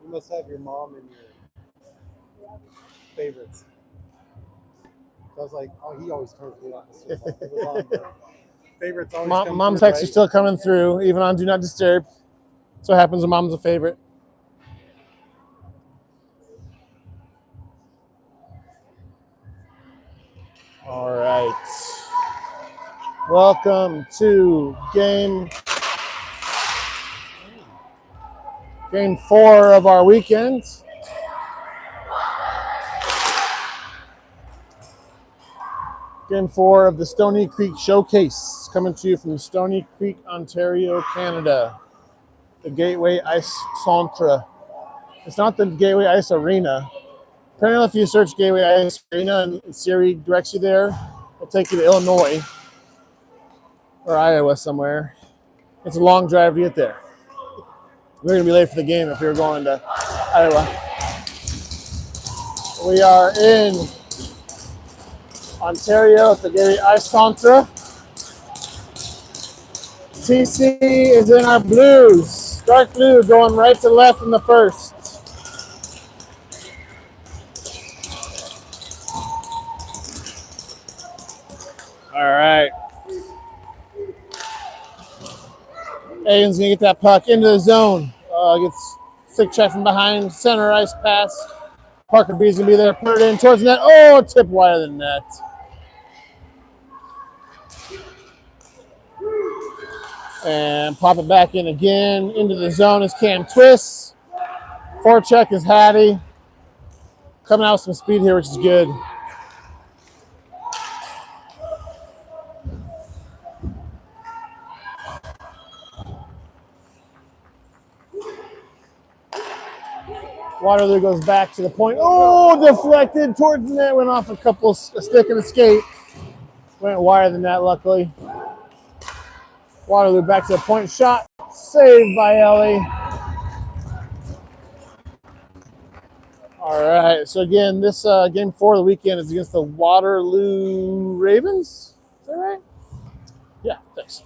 You must have your mom and your favorites. I was like, oh, he always turns me on. It was on the favorites always come Mom's through, texts are still coming through, even on Do Not Disturb. That's what happens when mom's a favorite. All right. Welcome to game 4 of our weekend. Game 4 of the Stony Creek Showcase, coming to you from Stony Creek, Ontario, Canada. The Gateway Ice Centre. It's not the Gateway Ice Arena. Apparently, if you search Gateway Ice Arena and Siri directs you there, it'll take you to Illinois or Iowa somewhere. It's a long drive to get there. We're going to be late for the game if we were going to Iowa. We are in Ontario at the Gateway Ice Centre. TC is in our blues. Dark blue going right to left in the first. All right. Aiden's going to get that puck into the zone. Gets stick check from behind. Center ice pass. Parker B's going to be there. Put it in towards the net. Oh, tip wide of the net. And pop it back in again. Into the zone is Cam Twist. Forecheck is Hattie. Coming out with some speed here, which is good. Waterloo goes back to the point. Oh, deflected towards the net. Went off a stick and a skate. Went wide of the net, luckily. Waterloo back to the point. Shot. Saved by Ellie. All right. So, again, this game 4 of the weekend is against the Waterloo Ravens. Is that right? Yeah, thanks.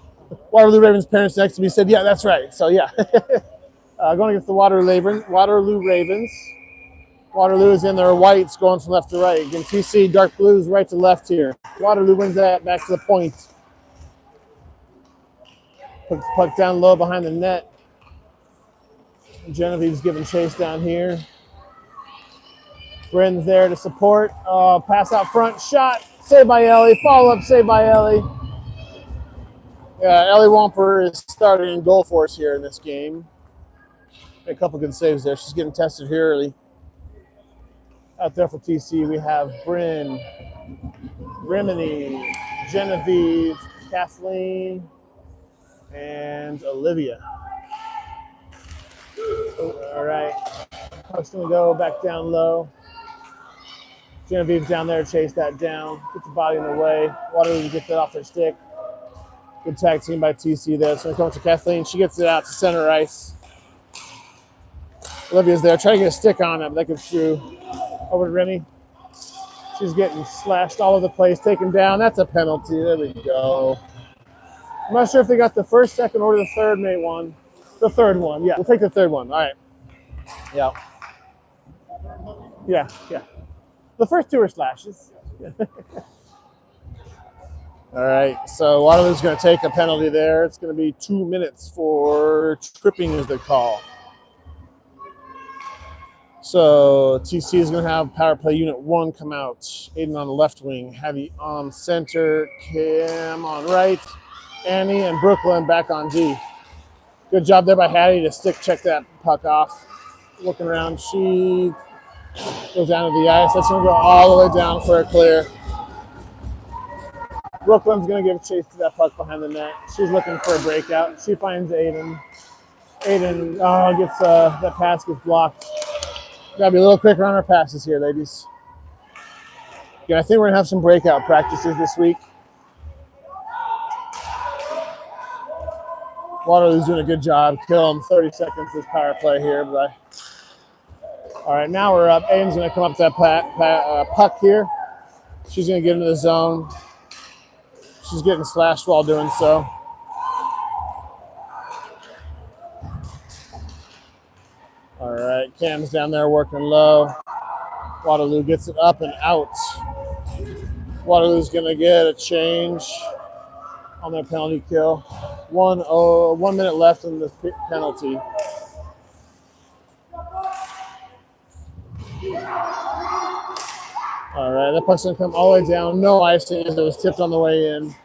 Waterloo Ravens parents next to me said, yeah, that's right. So, yeah. Going against the Waterloo Ravens. Waterloo is in their whites going from left to right. Again, TC, dark blues, right to left here. Waterloo wins that back to the point. Puts the puck down low behind the net. Genevieve's giving chase down here. Bryn's there to support. Pass out front. Shot. Saved by Ellie. Follow-up saved by Ellie. Yeah, Ellie Wamper is starting in goal for us here in this game. A couple good saves there. She's getting tested here early. Out there for TC, we have Bryn, Rimini, Genevieve, Kathleen, and Olivia. All right. Puck's going to go back down low. Genevieve's down there to chase that down. Get the body in the way. Waterloo gets that off their stick. Good tag team by TC there. It's going to come to Kathleen. She gets it out to center ice. Olivia's there. Trying to get a stick on it, but that goes through. Over to Remy. She's getting slashed all over the place, taken down. That's a penalty. There we go. I'm not sure if they got the first, second, or the third mate one. The third one, yeah. We'll take the third one. All right. Yeah. Yeah. The first 2 are slashes. All right. So Waterloo's going to take a penalty there. It's going to be 2 minutes for tripping is the call. So TC is going to have power play unit 1 come out. Aiden on the left wing, Hattie on center, Cam on right, Annie and Brooklyn back on D. Good job there by Hattie to stick check that puck off. looking around. She goes down to the ice. That's going to go all the way down for a clear. Brooklyn's going to give chase to that puck behind the net. She's looking for a breakout. She finds Aiden. Aiden gets that pass gets blocked. Got to be a little quicker on our passes here, ladies. Yeah, I think we're going to have some breakout practices this week. Waterloo's doing a good job. Kill him 30 seconds this power play here. But all right, now we're up. Aiden's going to come up to that puck here. She's going to get into the zone. She's getting slashed while doing so. All right, Cam's down there working low. Waterloo gets it up and out. Waterloo's going to get a change on their penalty kill. 1 minute left in the penalty. All right, that puck's going to come all the way down. No icing as it was tipped on the way in.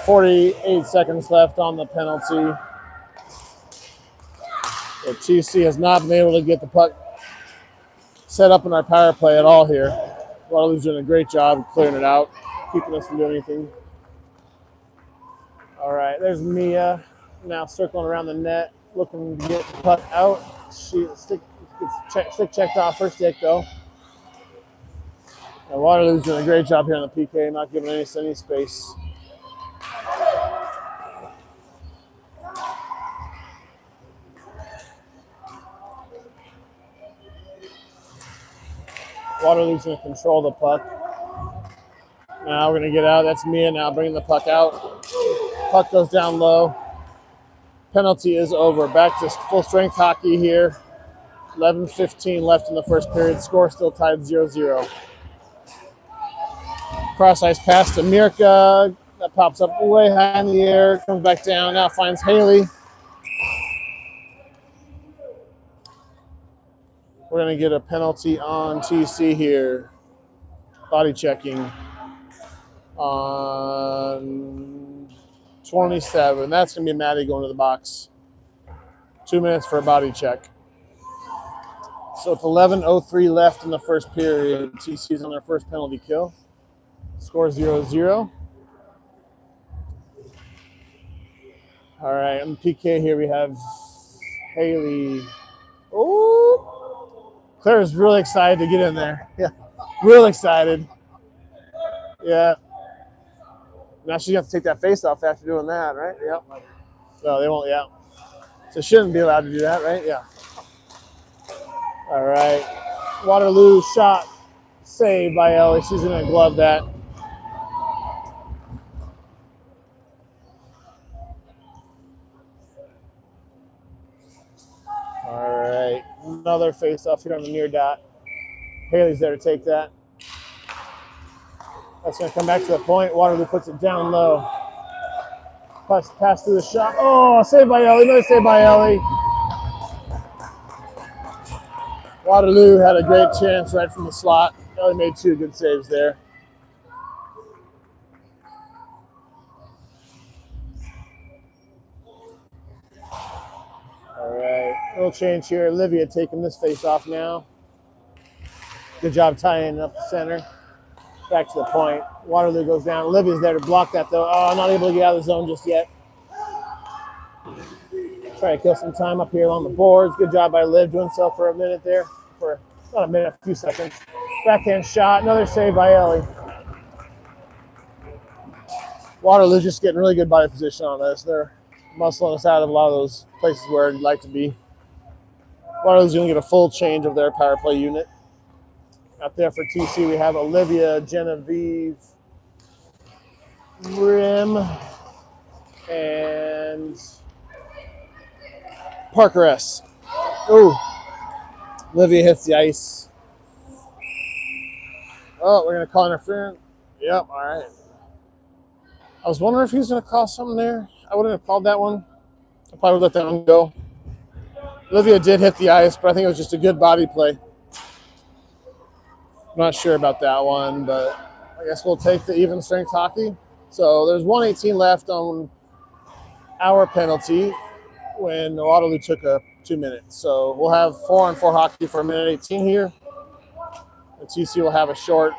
48 seconds left on the penalty. The TC has not been able to get the puck set up in our power play at all here. Waterloo's doing a great job clearing it out, keeping us from doing anything. All right, there's Mia now circling around the net, looking to get the puck out. She stick checked off her stick though. And Waterloo's doing a great job here on the PK, not giving any space. Waterloo's going to control the puck. Now we're going to get out. That's Mia now bringing the puck out. Puck goes down low. Penalty is over. Back to full strength hockey here. 11:15 left in the first period. Score still tied 0-0. Cross ice pass to Mirka. That pops up way high in the air. Comes back down. Now finds Haley. We're going to get a penalty on TC here. Body checking on 27. That's going to be Maddie going to the box. 2 minutes for a body check. So it's 11:03 left in the first period. TC's on their first penalty kill. Score 0-0. All right, on the PK here we have Haley. Oh! Claire's really excited to get in there. Yeah, real excited. Yeah. Now she's going to take that face off after doing that, right? Yep. No, they won't, yeah. So she shouldn't be allowed to do that, right? Yeah. All right. Waterloo shot saved by Ellie. She's going to glove that. All right. Another face off here on the near dot. Haley's there to take that. That's going to come back to the point. Waterloo puts it down low. Pass through the shot. Oh, saved by Ellie. Another save by Ellie. Waterloo had a great chance right from the slot. Ellie made 2 good saves there. All right, little change here. Olivia taking this face off now. Good job tying up the center. Back to the point. Waterloo goes down. Olivia's there to block that though. Oh, not able to get out of the zone just yet. Try to kill some time up here along the boards. Good job by Liv doing so for a minute there. For not a minute, a few seconds. Backhand shot. Another save by Ellie. Waterloo's just getting really good body position on us. They're muscling us out of a lot of those places where we'd like to be. Waterloo's going to get a full change of their power play unit. Out there for TC, we have Olivia, Genevieve, Rim, and Parker S. Ooh. Olivia hits the ice. Oh, we're going to call interference. Yep, all right. I was wondering if he was going to call something there. I wouldn't have called that one. I probably would let that one go. Olivia did hit the ice, but I think it was just a good body play. I'm not sure about that one, but I guess we'll take the even strength hockey. So there's 1:18 left on our penalty when Waterloo took a 2 minutes. So we'll have 4-on-4 hockey for 1:18 here. And TC will have a short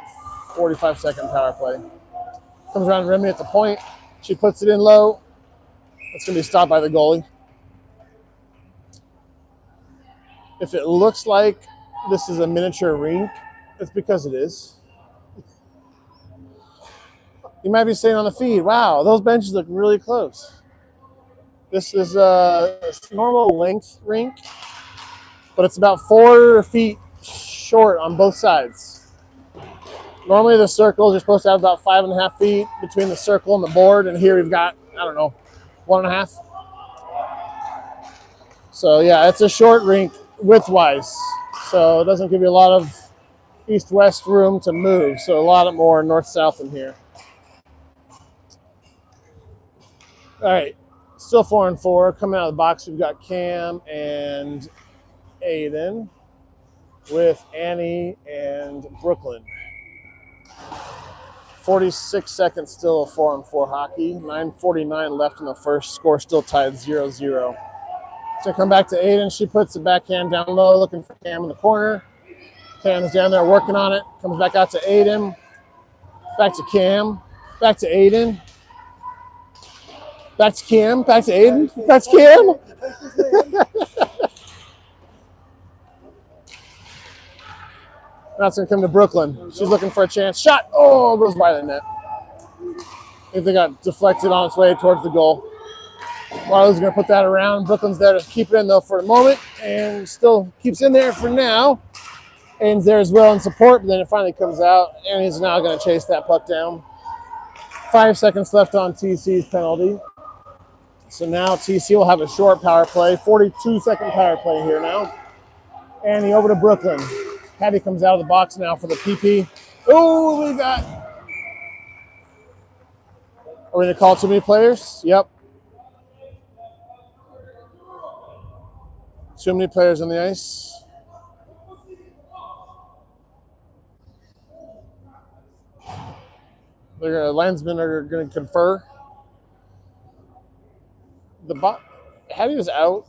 45-second power play. Comes around Remy at the point. She puts it in low. It's going to be stopped by the goalie. If it looks like this is a miniature rink, it's because it is. You might be saying on the feed, wow, those benches look really close. This is a normal length rink, but it's about 4 feet short on both sides. Normally the circles are supposed to have about 5.5 feet between the circle and the board, and here we've got, I don't know, 1.5. So yeah, it's a short rink width-wise, so it doesn't give you a lot of east-west room to move, so a lot more north-south in here. All right, still 4-on-4. Coming out of the box, we've got Cam and Aiden with Annie and Brooklyn. 46 seconds still of 4-on-4 hockey. 9:49 left in the first. Score still tied 0-0. So come back to Aiden. She puts the backhand down low, looking for Cam in the corner. Cam's down there working on it. Comes back out to Aiden. Back to Cam. Back to Aiden. Back to Cam. Back to Aiden. Back to Cam. That's going to come to Brooklyn. She's looking for a chance. Shot. Oh, goes by the net. I think they got deflected on its way towards the goal. Waterloo's going to put that around. Brooklyn's there to keep it in, though, for the moment. And still keeps in there for now. Aiden's there as well in support, but then it finally comes out. And he's now going to chase that puck down. 5 seconds left on TC's penalty. So now TC will have a short power play. 42-second power play here now. Annie over to Brooklyn. Patty comes out of the box now for the PP. Oh, we got... Are we going to call too many players? Yep. Too many players on the ice. The linesmen are going to confer. Hattie was out.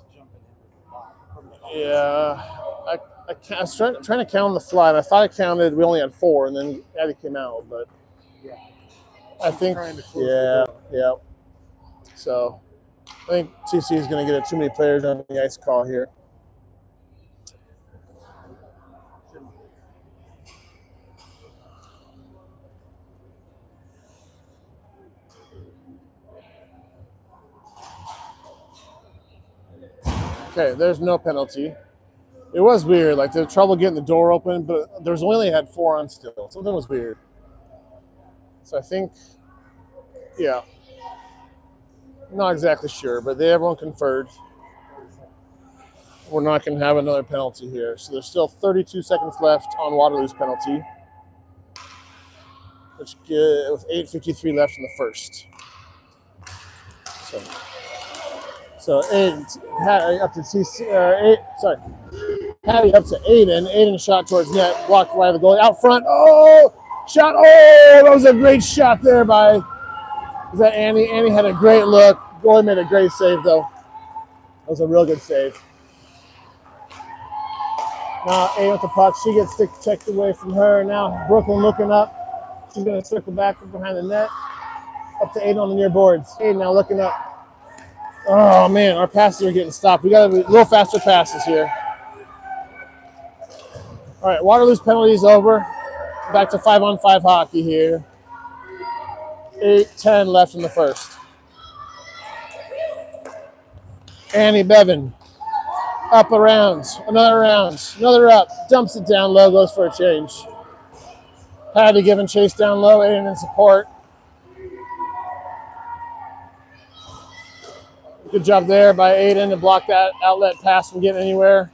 Yeah. I was trying to count on the fly, and I thought I counted. We only had 4, and then Hattie came out. But Yeah. I think, yeah. So I think TC is going to get too many players on the ice call here. Okay, there's no penalty. It was weird. Like, there was trouble getting the door open, but there was only had 4 on still. Something was weird. So I think, yeah. Not exactly sure, but everyone conferred. We're not going to have another penalty here. So there's still 32 seconds left on Waterloo's penalty, with 8:53 left in the first. So Patty up to TC. Patty up to Aiden. Aiden shot towards net, blocked by the goalie. Out front. Oh, shot. Oh, that was a great shot there by. Was that Annie? Annie had a great look. Goalie made a great save though. That was a real good save. Now Aiden with the puck. She gets stick checked away from her. Now Brooklyn looking up. She's going to circle back from behind the net. Up to Aiden on the near boards. Aiden now looking up. Oh, man, our passes are getting stopped. We got to be a little faster passes here. All right, Waterloo's penalty is over. Back to 5-on-5 hockey here. 8:10 left in the first. Annie Bevan. Up around. Another round. Another up. Dumps it down low. Goes for a change. Patty giving chase down low. Aiden in support. Good job there by Aiden to block that outlet pass from getting anywhere.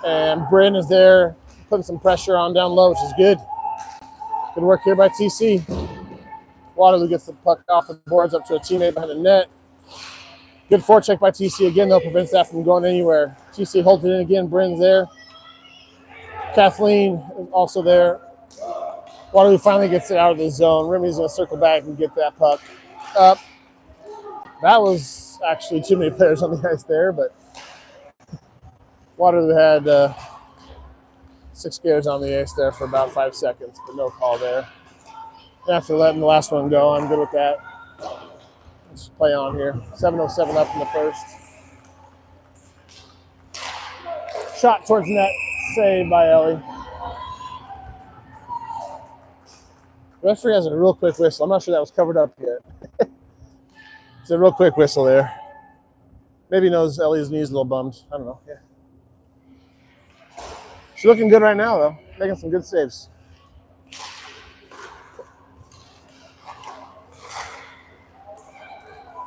And Bryn is there putting some pressure on down low, which is good. Good work here by TC. Waterloo gets the puck off the boards up to a teammate behind the net. Good forecheck by TC again, though, prevents that from going anywhere. TC holds it in again. Bryn's there. Kathleen is also there. Waterloo finally gets it out of the zone. Remy's going to circle back and get that puck up. That was actually too many players on the ice there, but Waterloo had 6 gears on the ace there for about 5 seconds, but no call there. After letting the last one go, I'm good with that. Let's play on here. 7:07 left in the first. Shot towards net, saved by Ellie. The referee has a real quick whistle. I'm not sure that was covered up yet. It's a real quick whistle there. Maybe he knows Ellie's knee's a little bummed. I don't know. Yeah. She's looking good right now, though. Making some good saves.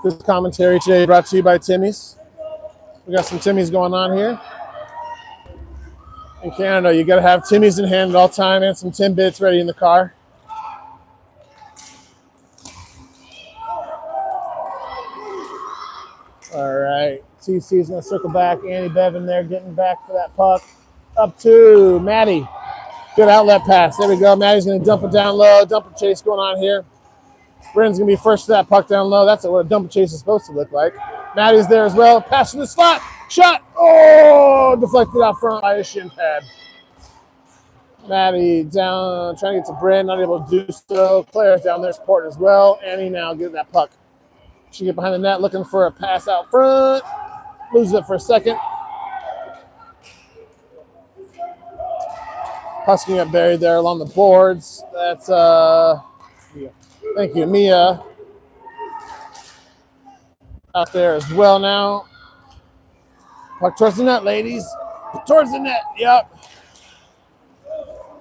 This commentary today brought to you by Timmy's. We got some Timmy's going on here. In Canada, you got to have Timmy's in hand at all time and some Timbits ready in the car. All right, TC's going to circle back. Annie Bevan there getting back for that puck. Up to Maddie. Good outlet pass. There we go. Maddie's going to dump it down low. Dumper chase going on here. Brennan's going to be first to that puck down low. That's what a dumper chase is supposed to look like. Maddie's there as well. Pass to the slot. Shot. Oh, deflected out front by a shin pad. Maddie down, trying to get to Bryn, not able to do so. Claire's down there supporting as well. Annie now getting that puck. She get behind the net looking for a pass out front. Loses it for a second. Puck's gonna get buried there along the boards. That's thank you, Mia. Out there as well now. Puck towards the net, ladies. Towards the net, yep.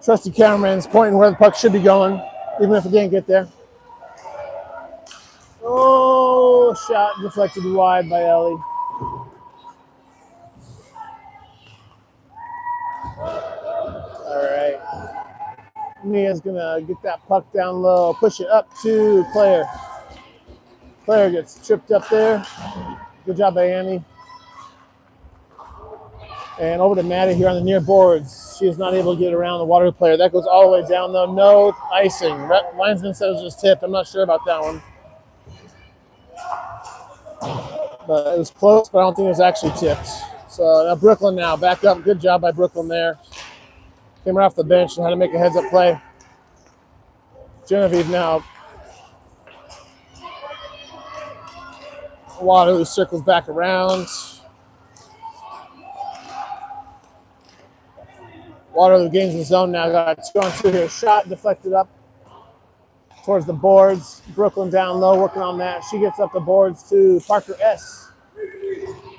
Trusty cameraman's pointing where the puck should be going, even if it didn't get there. Oh, shot deflected wide by Ellie. All right. Mia's going to get that puck down low, push it up to Claire. Claire gets tripped up there. Good job by Annie. And over to Maddie here on the near boards. She is not able to get around the Waterloo player. That goes all the way down, though. No icing. Linesman said it was just tipped. I'm not sure about that one. But it was close, but I don't think it was actually tipped. So now Brooklyn now back up. Good job by Brooklyn there. Came right off the bench and had to make a heads-up play. Genevieve now. Waterloo circles back around. Waterloo gains the zone now. Got 2-on-2 here. Shot deflected up towards the boards. Brooklyn down low, working on that. She gets up the boards to Parker S.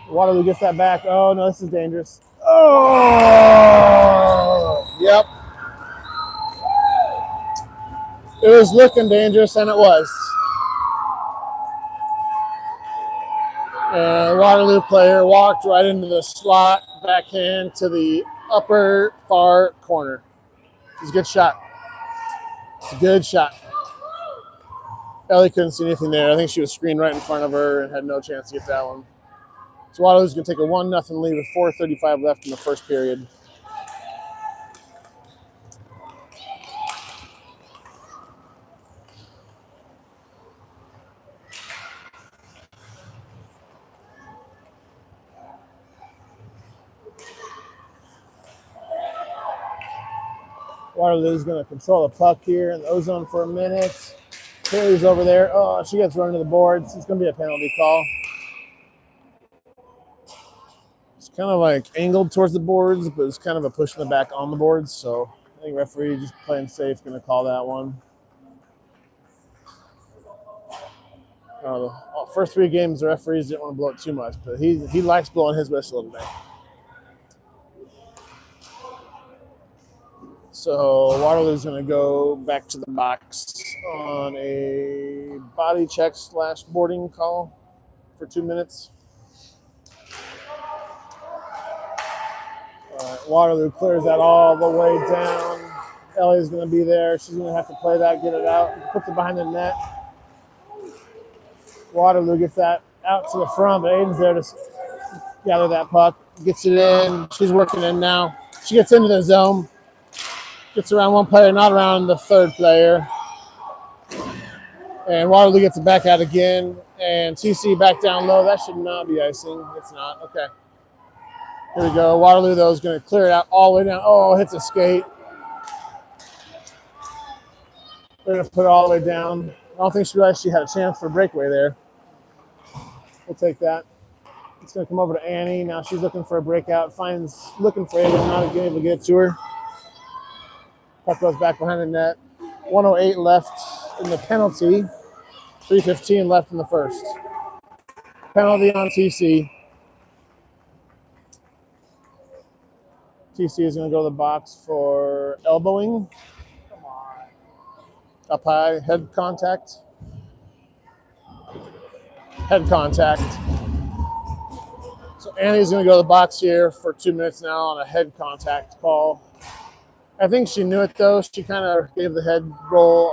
Waterloo gets that back. Oh, no, this is dangerous. Oh! Yep. It was looking dangerous, and it was. And Waterloo player walked right into the slot, backhand to the upper far corner. It's a good shot. It's a good shot. Ellie couldn't see anything there. I think she was screened right in front of her and had no chance to get that one. So Waterloo's going to take a 1-0 lead with 4:35 left in the first period. Waterloo's going to control the puck here in the O-zone for a minute. Haley's over there. Oh, she gets run to the boards. It's going to be a penalty call. It's kind of like angled towards the boards, but it's kind of a push in the back on the boards. So I think referee just playing safe going to call that one. The first 3 games, the referees didn't want to blow it too much, but he likes blowing his whistle today. So Waterloo's going to go back to the box on a body check / boarding call for 2 minutes. All right, Waterloo clears that all the way down. Ellie's going to be there. She's going to have to play that, get it out, puts it behind the net. Waterloo gets that out to the front, but Aiden's there to gather that puck. Gets it in. She's working in now. She gets into the zone. Gets around one player, not around the third player. And Waterloo gets it back out again. And TC back down low. That should not be icing. It's not. Okay. Here we go. Waterloo, though, is going to clear it out all the way down. Oh, hits a skate. They're going to put it all the way down. I don't think she realized she had a chance for a breakaway there. We'll take that. It's going to come over to Annie. Now she's looking for a breakout. Looking for it, not able to get to her. Puck goes back behind the net. 1:08 left in the penalty. 3:15 left in the first. Penalty on TC. TC is going to go to the box for elbowing. Come on. Up high, head contact. Head contact. So Annie's going to go to the box here for 2 minutes now on a head contact call. I think she knew it though. She kind of gave the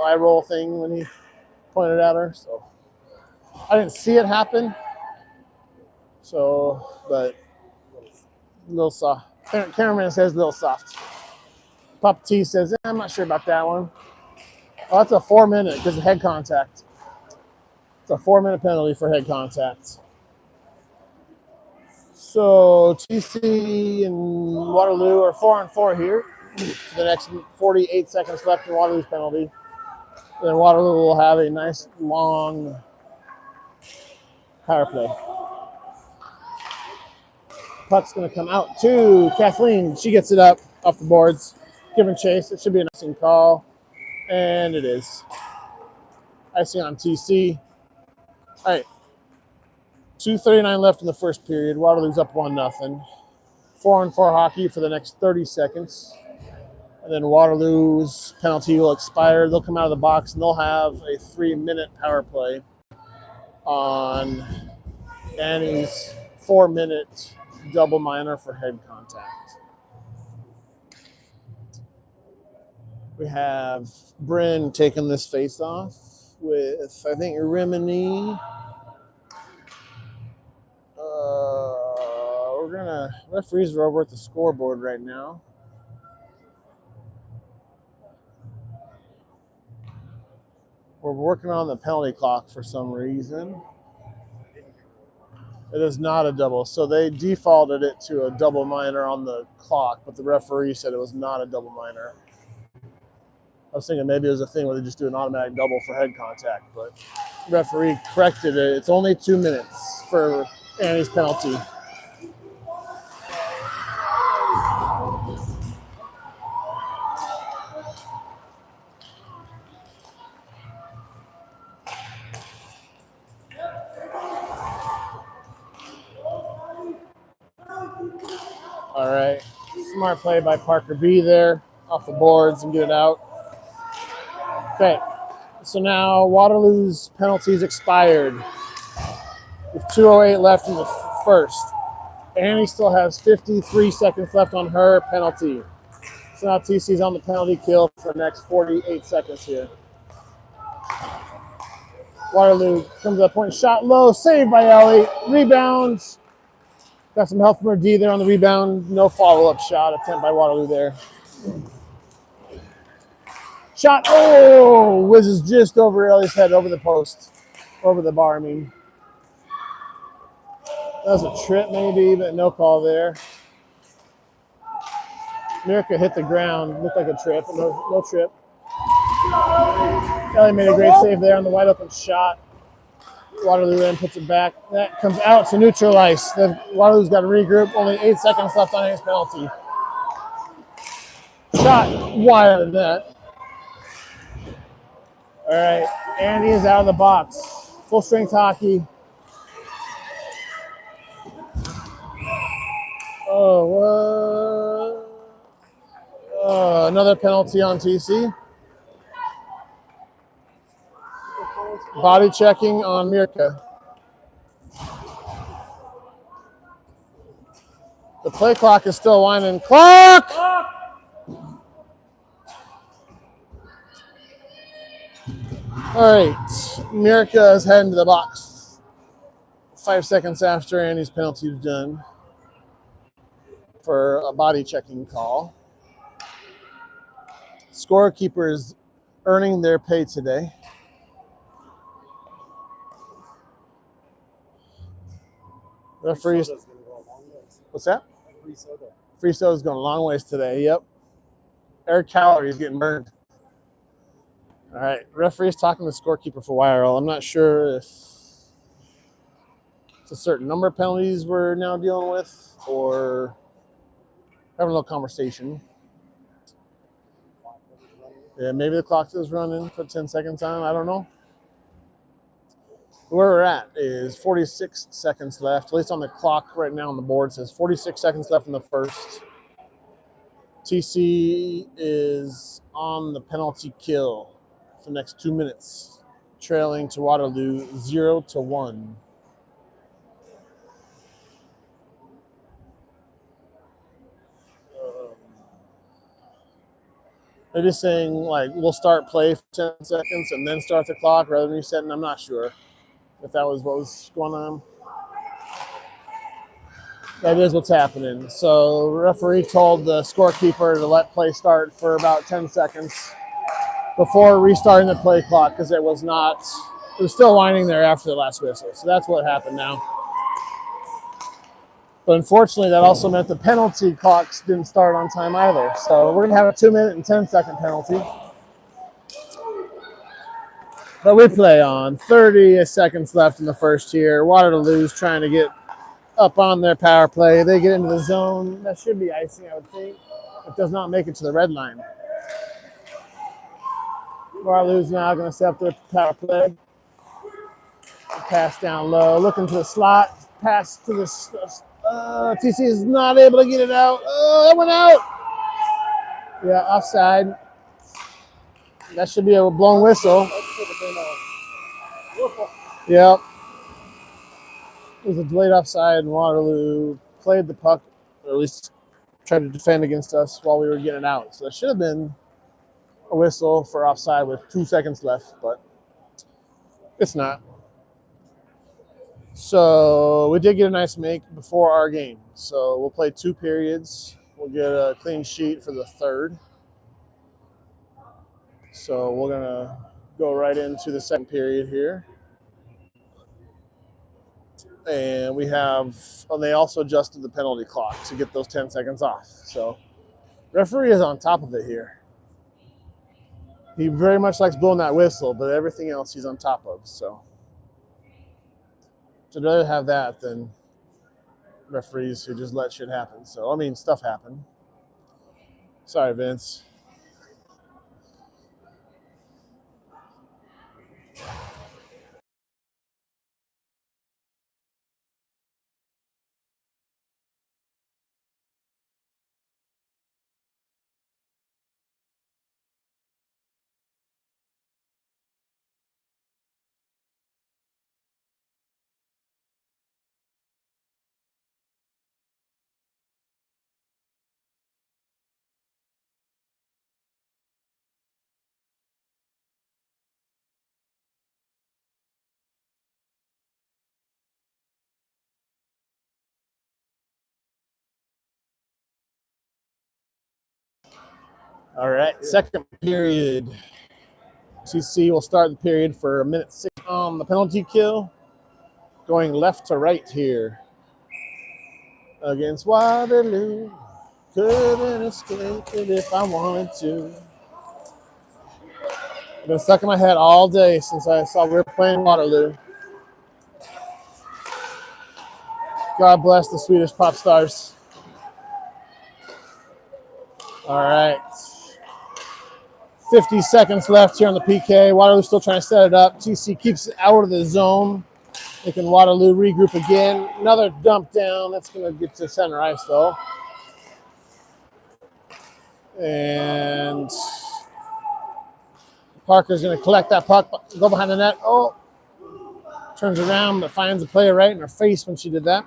eye roll thing when he pointed at her. So I didn't see it happen. So, but a little soft. Cameraman says a little soft. Papa T says, I'm not sure about that one. Oh, that's a 4 minute because of head contact. It's a 4 minute penalty for head contact. So TC and Waterloo are 4-4 here. For the next 48 seconds left in Waterloo's penalty. And then Waterloo will have a nice long power play. Puck's going to come out to Kathleen. She gets it up off the boards. Giving chase. It should be an icing call. And it is. Icing on TC. All right. 2:39 left in the first period. Waterloo's up 1-0. 4-on-4 hockey for the next 30 seconds. And then Waterloo's penalty will expire. They'll come out of the box and they'll have a 3-minute power play on Annie's 4-minute double minor for head contact. We have Bryn taking this face off with, I think, Rimini. Referees are over at the scoreboard right now. We're working on the penalty clock for some reason. It is not a double. So they defaulted it to a double minor on the clock, but the referee said it was not a double minor. I was thinking maybe it was a thing where they just do an automatic double for head contact, but the referee corrected it. It's only 2 minutes for Annie's penalty. All right. Smart play by Parker B there off the boards and get it out. Okay. So now Waterloo's penalties expired with 2:08 left in the first. Annie still has 53 seconds left on her penalty. So now TC's on the penalty kill for the next 48 seconds here. Waterloo comes to the point, shot low, saved by Ellie. Rebounds. Got some help from her D there on the rebound. No follow-up shot attempt by Waterloo there. Shot, oh, whizzes just over Ellie's head, over the post, over the bar, I mean. That was a trip maybe, but no call there. Mirka hit the ground, looked like a trip, but no trip. Ellie made a great save there on the wide open shot. Waterloo then puts it back. That comes out to neutralize. Waterloo's got to regroup. Only 8 seconds left on his penalty. Shot wide of the net. All right, Andy is out of the box. Full strength hockey. Another penalty on TC. Body checking on Mirka. The play clock is still winding. Clock! All right, Mirka is heading to the box. 5 seconds after Andy's penalty is done for a body checking call. Scorekeepers earning their pay today. Referees. What's that? free soda. Free soda's going a long ways today. Yep. Air calories getting burned. All right. Referee's talking to the scorekeeper for a while. I'm not sure if it's a certain number of penalties we're now dealing with or having a little conversation. Yeah, maybe the clock is running. Put 10 seconds on. I don't know. Where we're at is 46 seconds left. At least on the clock right now on the board says 46 seconds left in the first. TC is on the penalty kill for the next 2 minutes, trailing to Waterloo 0-1. They're just saying, like, we'll start play for 10 seconds and then start the clock rather than resetting. I'm not sure if that was what was going on. That is what's happening. So the referee told the scorekeeper to let play start for about 10 seconds before restarting the play clock because it was still winding there after the last whistle. So that's what happened now. But unfortunately, that also meant the penalty clocks didn't start on time either. So we're going to have a 2-minute and 10-second penalty. But we play on. 30 seconds left in the first here. Waterloo's trying to get up on their power play. They get into the zone. That should be icing, I would think. It does not make it to the red line. Waterloo's now going to set up their power play. Pass down low. Looking to the slot. Pass to the... TC is not able to get it out. Oh, that went out. Yeah, offside. That should be a blown whistle. Yep. It was a delayed offside, and Waterloo played the puck, or at least tried to defend against us while we were getting it out. So it should have been a whistle for offside with 2 seconds left, but it's not. So we did get a nice make before our game. So we'll play 2 periods. We'll get a clean sheet for the third. So we're going to go right into the second period here. And we have, they also adjusted the penalty clock to get those 10 seconds off. So referee is on top of it here. He very much likes blowing that whistle, but everything else he's on top of. So I'd rather have that than referees who just let shit happen. So, I mean, stuff happened. Sorry, Vince. All right, second period. TC will start the period for 1:06 on the penalty kill. Going left to right here against Waterloo. Couldn't escape it if I wanted to. I've been stuck in my head all day since I saw we were playing Waterloo. God bless the Swedish pop stars. All right. 50 seconds left here on the PK. Waterloo still trying to set it up. TC keeps it out of the zone. Making Waterloo regroup again. Another dump down. That's going to get to center ice, though. And Parker's going to collect that puck, go behind the net. Oh, turns around, but finds the player right in her face when she did that.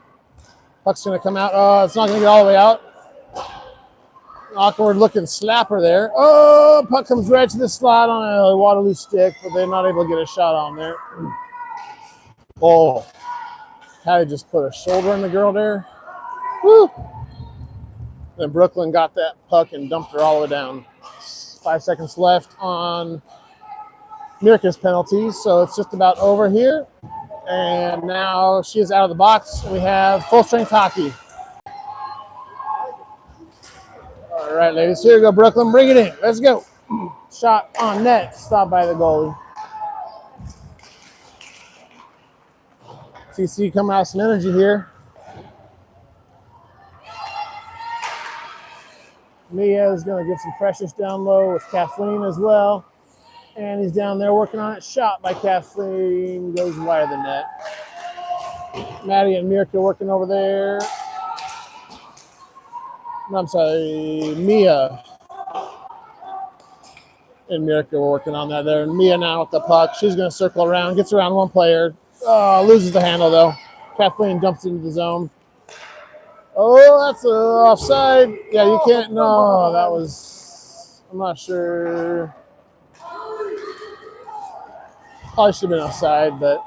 Puck's going to come out. Oh, it's not going to get all the way out. Awkward looking slapper there. Oh, puck comes right to the slot on a Waterloo stick, but they're not able to get a shot on there. Oh, had to just put a shoulder on the girl there. Woo! Then Brooklyn got that puck and dumped her all the way down. 5 seconds left on Mirka's penalty, so it's just about over here. And now she is out of the box. We have full strength hockey. All right, ladies. Here we go, Brooklyn. Bring it in. Let's go. Shot on net. Stopped by the goalie. TC coming out some energy here. Mia is going to get some pressures down low with Kathleen as well. And he's down there working on it. Shot by Kathleen. Goes wide of the net. Maddie and Mirka working over there. No, I'm sorry, Mia and Mirka were working on that there. And Mia now with the puck. She's going to circle around. Gets around one player. Loses the handle, though. Kathleen dumps into the zone. Oh, that's offside. Yeah, you can't. No, that was. I'm not sure. Probably should have been offside, but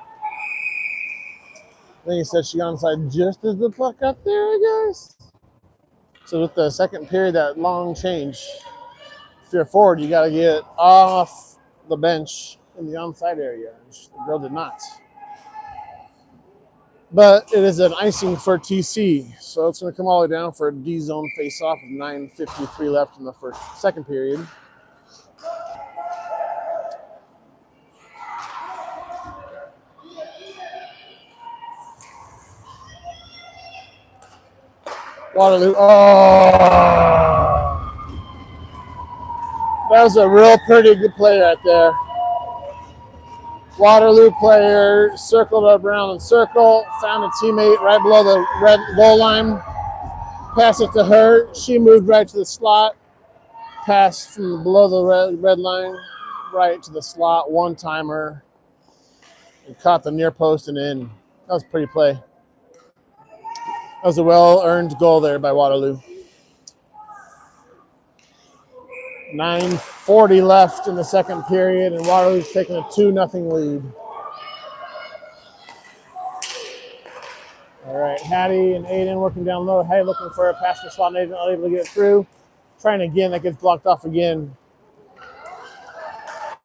I think he said she got inside just as the puck got there, I guess. So with the second period, that long change, if you're forward, you got to get off the bench in the onside area. The girl did not. But it is an icing for TC, so it's going to come all the way down for a D-zone face-off with 9:53 left in the second period. Waterloo. Oh! That was a real pretty good play right there. Waterloo player circled up around in circle, found a teammate right below the red goal line, passed it to her. She moved right to the slot, passed from below the red line right to the slot, one-timer, and caught the near post and in. That was a pretty play. That was a well-earned goal there by Waterloo. 9:40 left in the second period, and Waterloo's taking a 2-0 lead. All right, Hattie and Aiden working down low. Hattie looking for a pass to slot, and Aiden not able to get it through. Trying again, that gets blocked off again.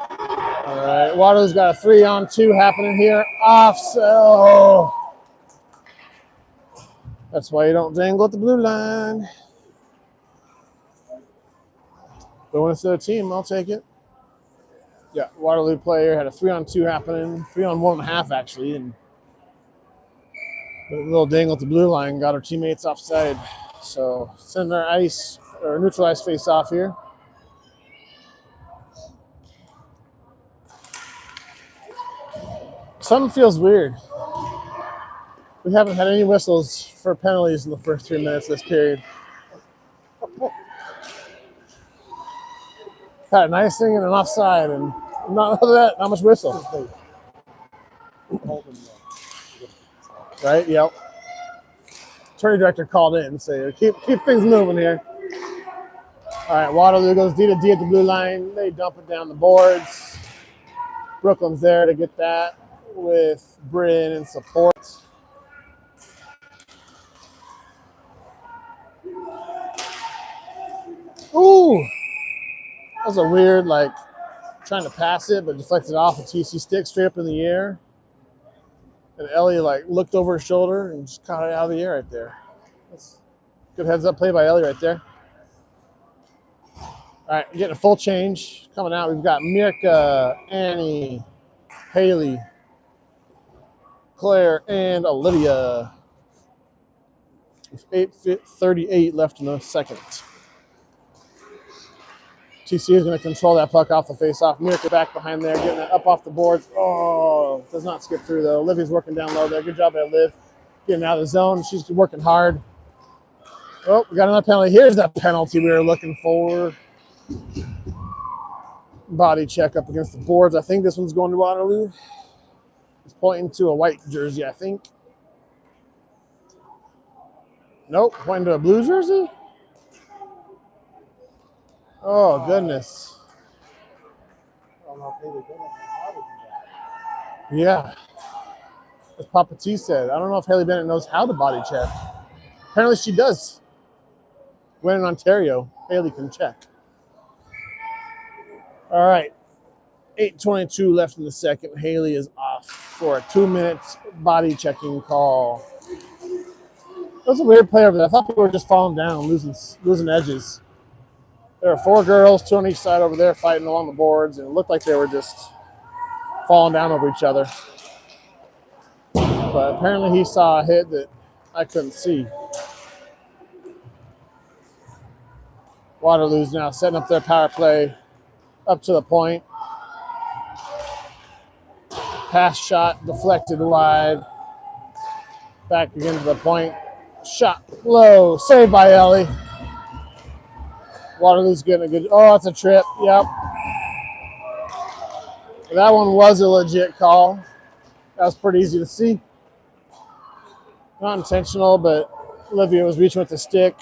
All right, Waterloo's got a 3-on-2 happening here. Offside. That's why you don't dangle at the blue line. But when it's their team, I'll take it. Yeah, Waterloo player had a 3-on-2 happening, 3-on-1.5 actually, and a little dangle at the blue line got our teammates offside. So send our ice or neutralized face off here. Something feels weird. We haven't had any whistles for penalties in the first 3 minutes of this period. Had an icing and an offside, and not other than that, not much whistle. Right? Yep. Attorney director called in and said, keep things moving here. All right, Waterloo goes D to D at the blue line. They dump it down the boards. Brooklyn's there to get that with Bryn in support. Ooh! That was a weird, trying to pass it, but deflected off a TC stick straight up in the air. And Ellie, looked over her shoulder and just caught it out of the air right there. That's good heads-up play by Ellie right there. All right, getting a full change. Coming out, we've got Mirka, Annie, Haley, Claire, and Olivia. With 8:38 left in the second. TC is going to control that puck off the face-off. Mirka back behind there, getting it up off the boards. Oh, does not skip through, though. Olivia's working down low there. Good job by Liv getting out of the zone. She's working hard. Oh, we got another penalty. Here's that penalty we were looking for. Body check up against the boards. I think this one's going to Waterloo. It's pointing to a white jersey, I think. Nope, pointing to a blue jersey? Oh, goodness. I don't know if Haley Bennett knows how to do that. Yeah. As Papa T said, I don't know if Haley Bennett knows how to body check. Apparently she does. When in Ontario, Haley can check. All right. 8:22 left in the second. Haley is off for a 2-minute body checking call. That was a weird play over there. I thought people were just falling down, losing edges. There were 4 girls, 2 on each side over there fighting along the boards, and it looked like they were just falling down over each other. But apparently he saw a hit that I couldn't see. Waterloo's now setting up their power play up to the point. Pass shot deflected wide. Back again to the point. Shot low. Saved by Ellie. Waterloo's getting a good. Oh, it's a trip. Yep. That one was a legit call. That was pretty easy to see. Not intentional, but Olivia was reaching with the stick.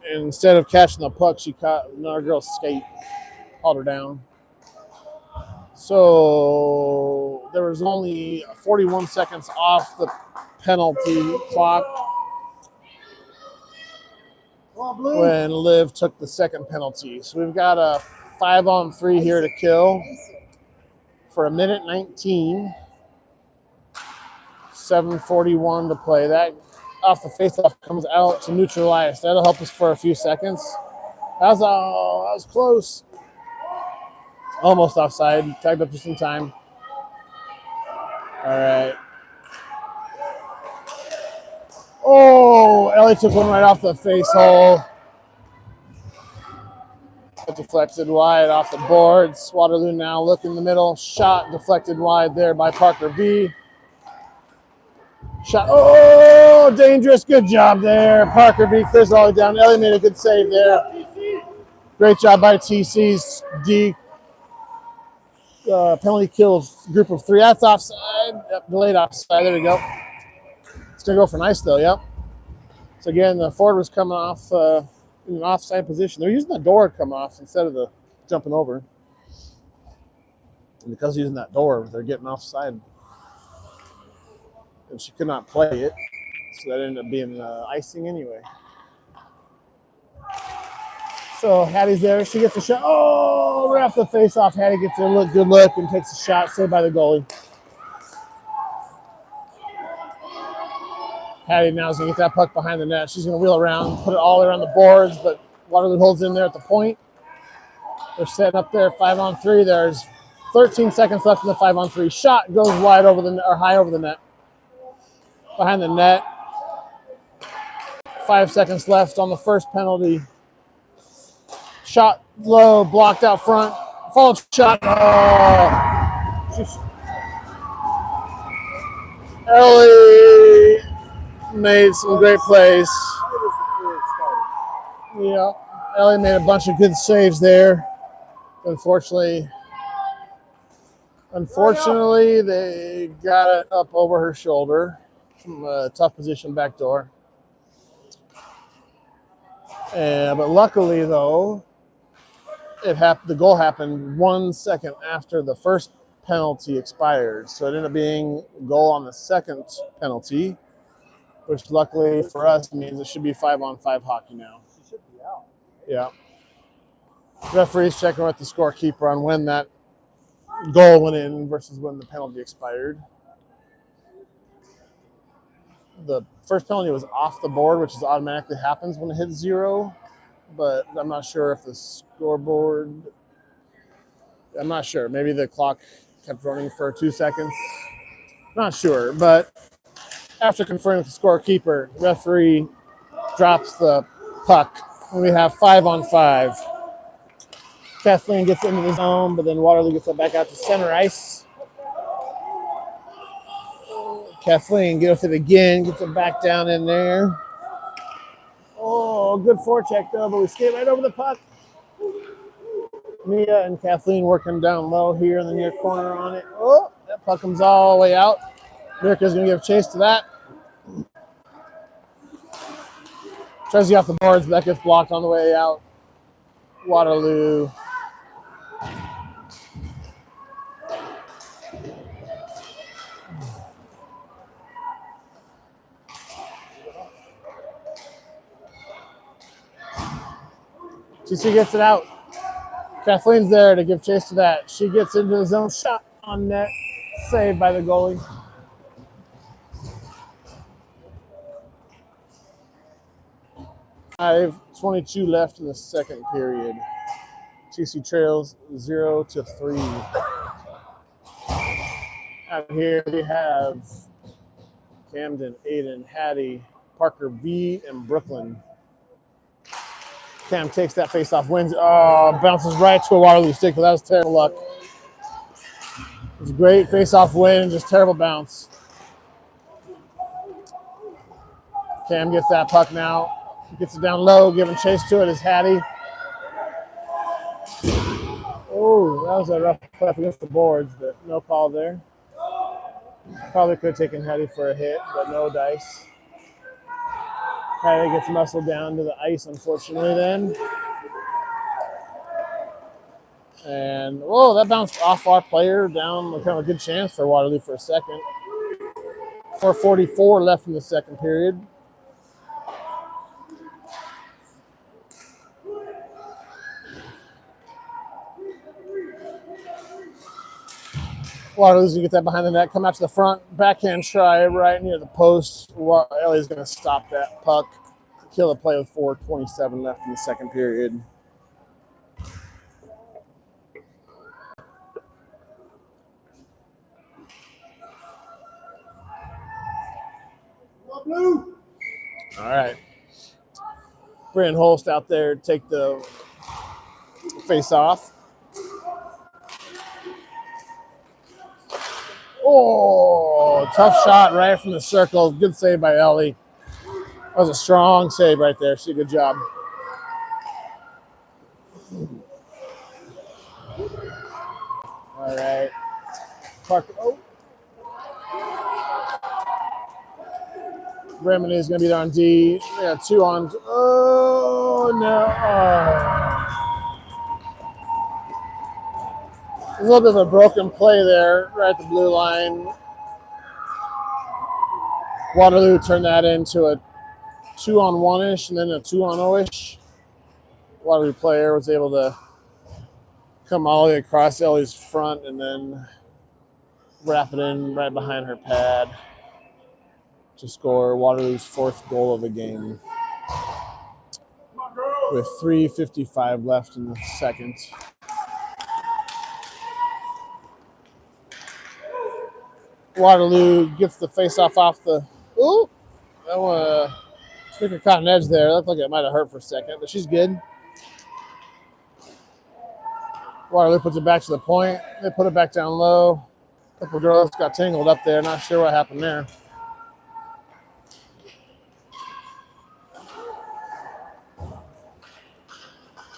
And instead of catching the puck, she caught another girl's skate. Hauled her down. So there was only 41 seconds off the penalty clock when Liv took the second penalty. So we've got a 5-on-3 here to kill for 1:19. 7:41 to play. That off the faceoff comes out to neutralize. That'll help us for a few seconds. That was close. Almost offside. Tagged up just in time. All right. Oh, Ellie took one right off the face hole. Deflected wide off the boards. Waterloo now look in the middle. Shot deflected wide there by Parker V. Shot. Oh, dangerous. Good job there. Parker V clears all the way down. Ellie made a good save there. Great job by TC's D. Penalty kills group of 3. That's offside. Yep, delayed offside. There we go. It's going to go for nice, though. Yep. So, again, the forward was coming off in an offside position. They're using the door to come off instead of the jumping over. And because using that door, they're getting offside. And she could not play it. So that ended up being icing anyway. So Hattie's there. She gets a shot. Oh, right off the face-off. Hattie gets a good look and takes a shot. Saved by the goalie. Hattie now is going to get that puck behind the net. She's going to wheel around, put it all around the boards, but Waterloo holds in there at the point. They're setting up there 5-on-3. There's 13 seconds left in the 5-on-3. Shot goes wide over the net, or high over the net. Behind the net. 5 seconds left on the first penalty. Shot low, blocked out front. Followed shot. Ellie made some great plays. Yeah, Ellie made a bunch of good saves there. Unfortunately, they got it up over her shoulder from a tough position back door. But luckily, though, the goal happened 1 second after the first penalty expired. So it ended up being a goal on the second penalty, which luckily for us means it should be 5-on-5 hockey now. She should be out. Yeah. Referee's checking with the scorekeeper on when that goal went in versus when the penalty expired. The first penalty was off the board, which is automatically happens when it hits 0. But I'm not sure if the scoreboard. I'm not sure. Maybe the clock kept running for 2 seconds. Not sure. But after conferring with the scorekeeper, referee drops the puck, and we have 5-on-5. Kathleen gets into the zone, but then Waterloo gets it back out to center ice. Kathleen gets it again, gets it back down in there. Oh, good forecheck though, but we skate right over the puck. Mia and Kathleen working down low here in the near corner on it. Oh, that puck comes all the way out. Mirka's going to give chase to that. Tries to get off the boards, but that gets blocked on the way out. Waterloo. TC gets it out. Kathleen's there to give chase to that. She gets into the zone. Shot on net. Saved by the goalie. 5:22 left in the second period. TC trails 0-3. Out here we have Camden, Aiden, Hattie, Parker V, and Brooklyn. Cam takes that face off, wins. Oh, bounces right to a Waterloo stick, but that was terrible luck. It was a great face off win, just terrible bounce. Cam gets that puck now. Gets it down low, giving chase to it is Hattie. Oh, that was a rough play up against the boards, but no call there. Probably could have taken Hattie for a hit, but no dice. Hattie gets muscled down to the ice, unfortunately, then. And, whoa, that bounced off our player down, kind of a good chance for Waterloo for a second. 4:44 left in the second period. Waterloo's going to get that behind the net, come out to the front, backhand try right near the post. Ellie's going to stop that puck, kill the play with 4:27 left in the second period. All right. Brandon Holst out there take the face off. Oh, tough shot right from the circle. Good save by Ellie. That was a strong save right there. She did a good job. All right. Parker. Oh. Remini is going to be there on D. Yeah, 2 on. Oh, no. Oh. A little bit of a broken play there, right at the blue line. Waterloo turned that into a 2-on-1-ish and then a 2-on-0-ish. Waterloo player was able to come all the way across Ellie's front and then wrap it in right behind her pad to score Waterloo's 4th goal of the game. With 3:55 left in the second. Waterloo gets the face-off off the... Ooh! That one, Sneaker caught an edge there. It looked like it might have hurt for a second, but she's good. Waterloo puts it back to the point. They put it back down low. A couple of girls got tangled up there. Not sure what happened there.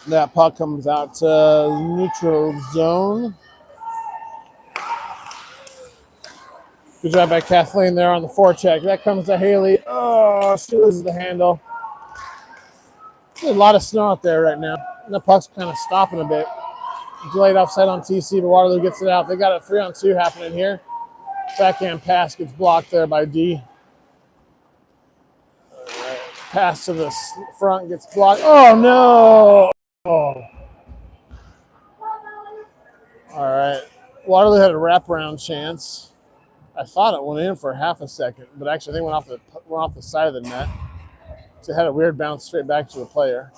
That puck comes out to neutral zone. Good job by Kathleen there on the forecheck. That comes to Haley. Oh, she loses the handle. There's a lot of snow out there right now. And the puck's kind of stopping a bit. Delayed offside on TC, but Waterloo gets it out. They got a 3-on-2 happening here. Backhand pass gets blocked there by D. Right. Pass to the front gets blocked. Oh, no. Oh. All right. Waterloo had a wraparound chance. I thought it went in for half a second, but actually I think it went off the side of the net. So it had a weird bounce straight back to the player.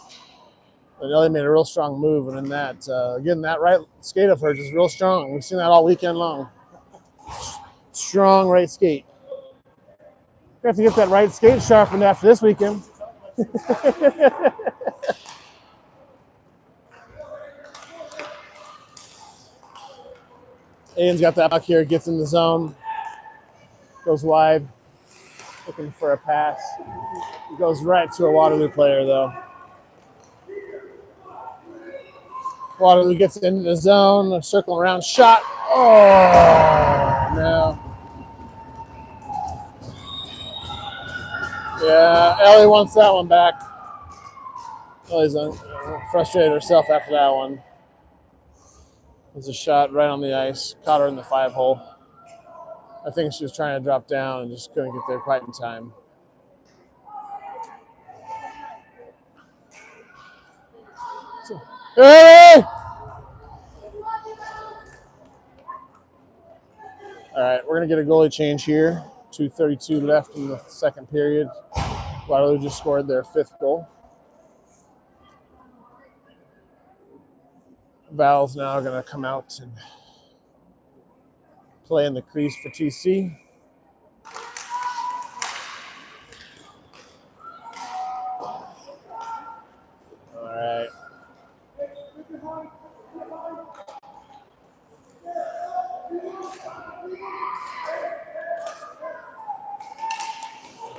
But Ellie made a real strong move, and then that, again, that right skate of hers is real strong. We've seen that all weekend long. Strong right skate. We have to get that right skate sharpened after this weekend. Aiden's got that puck here, gets in the zone. Goes wide, looking for a pass. It goes right to a Waterloo player, though. Waterloo gets into the zone, a circle around shot. Oh, no. Yeah, Ellie wants that one back. Ellie's frustrated herself after that one. There's a shot right on the ice, caught her in the 5-hole. I think she was trying to drop down and just couldn't get there quite in time. Hey! All right, we're going to get a goalie change here. 2:32 left in the second period. Waterloo just scored their 5th goal. Val's now going to come out and play in the crease for TC. All right.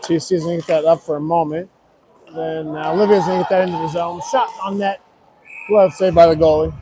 TC's going to get that up for a moment. Then Olivia's going to get that into the zone. Shot on net. Glove saved by the goalie.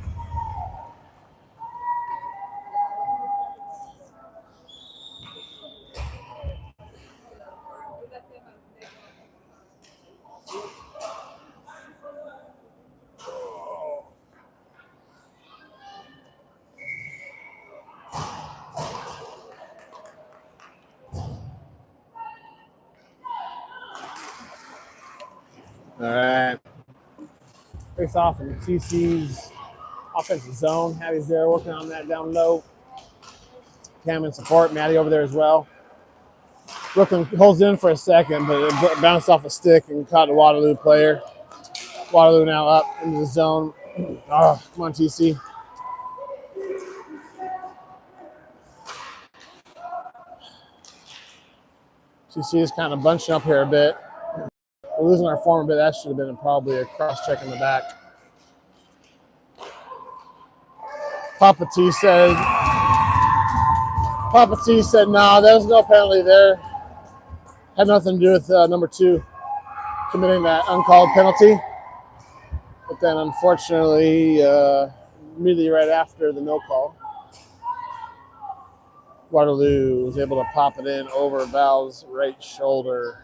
All right. Face off in TC's offensive zone. Hattie's there working on that down low. Cam in support. Maddie over there as well. Brooklyn holds in for a second, but it bounced off a stick and caught the Waterloo player. Waterloo now up into the zone. Oh, come on, TC. TC is kind of bunching up here a bit. We're losing our form a bit. That should have been probably a cross check in the back. Papa T said, no, there was no penalty there. Had nothing to do with number 2 committing that uncalled penalty. But then, unfortunately, immediately right after the no call, Waterloo was able to pop it in over Val's right shoulder.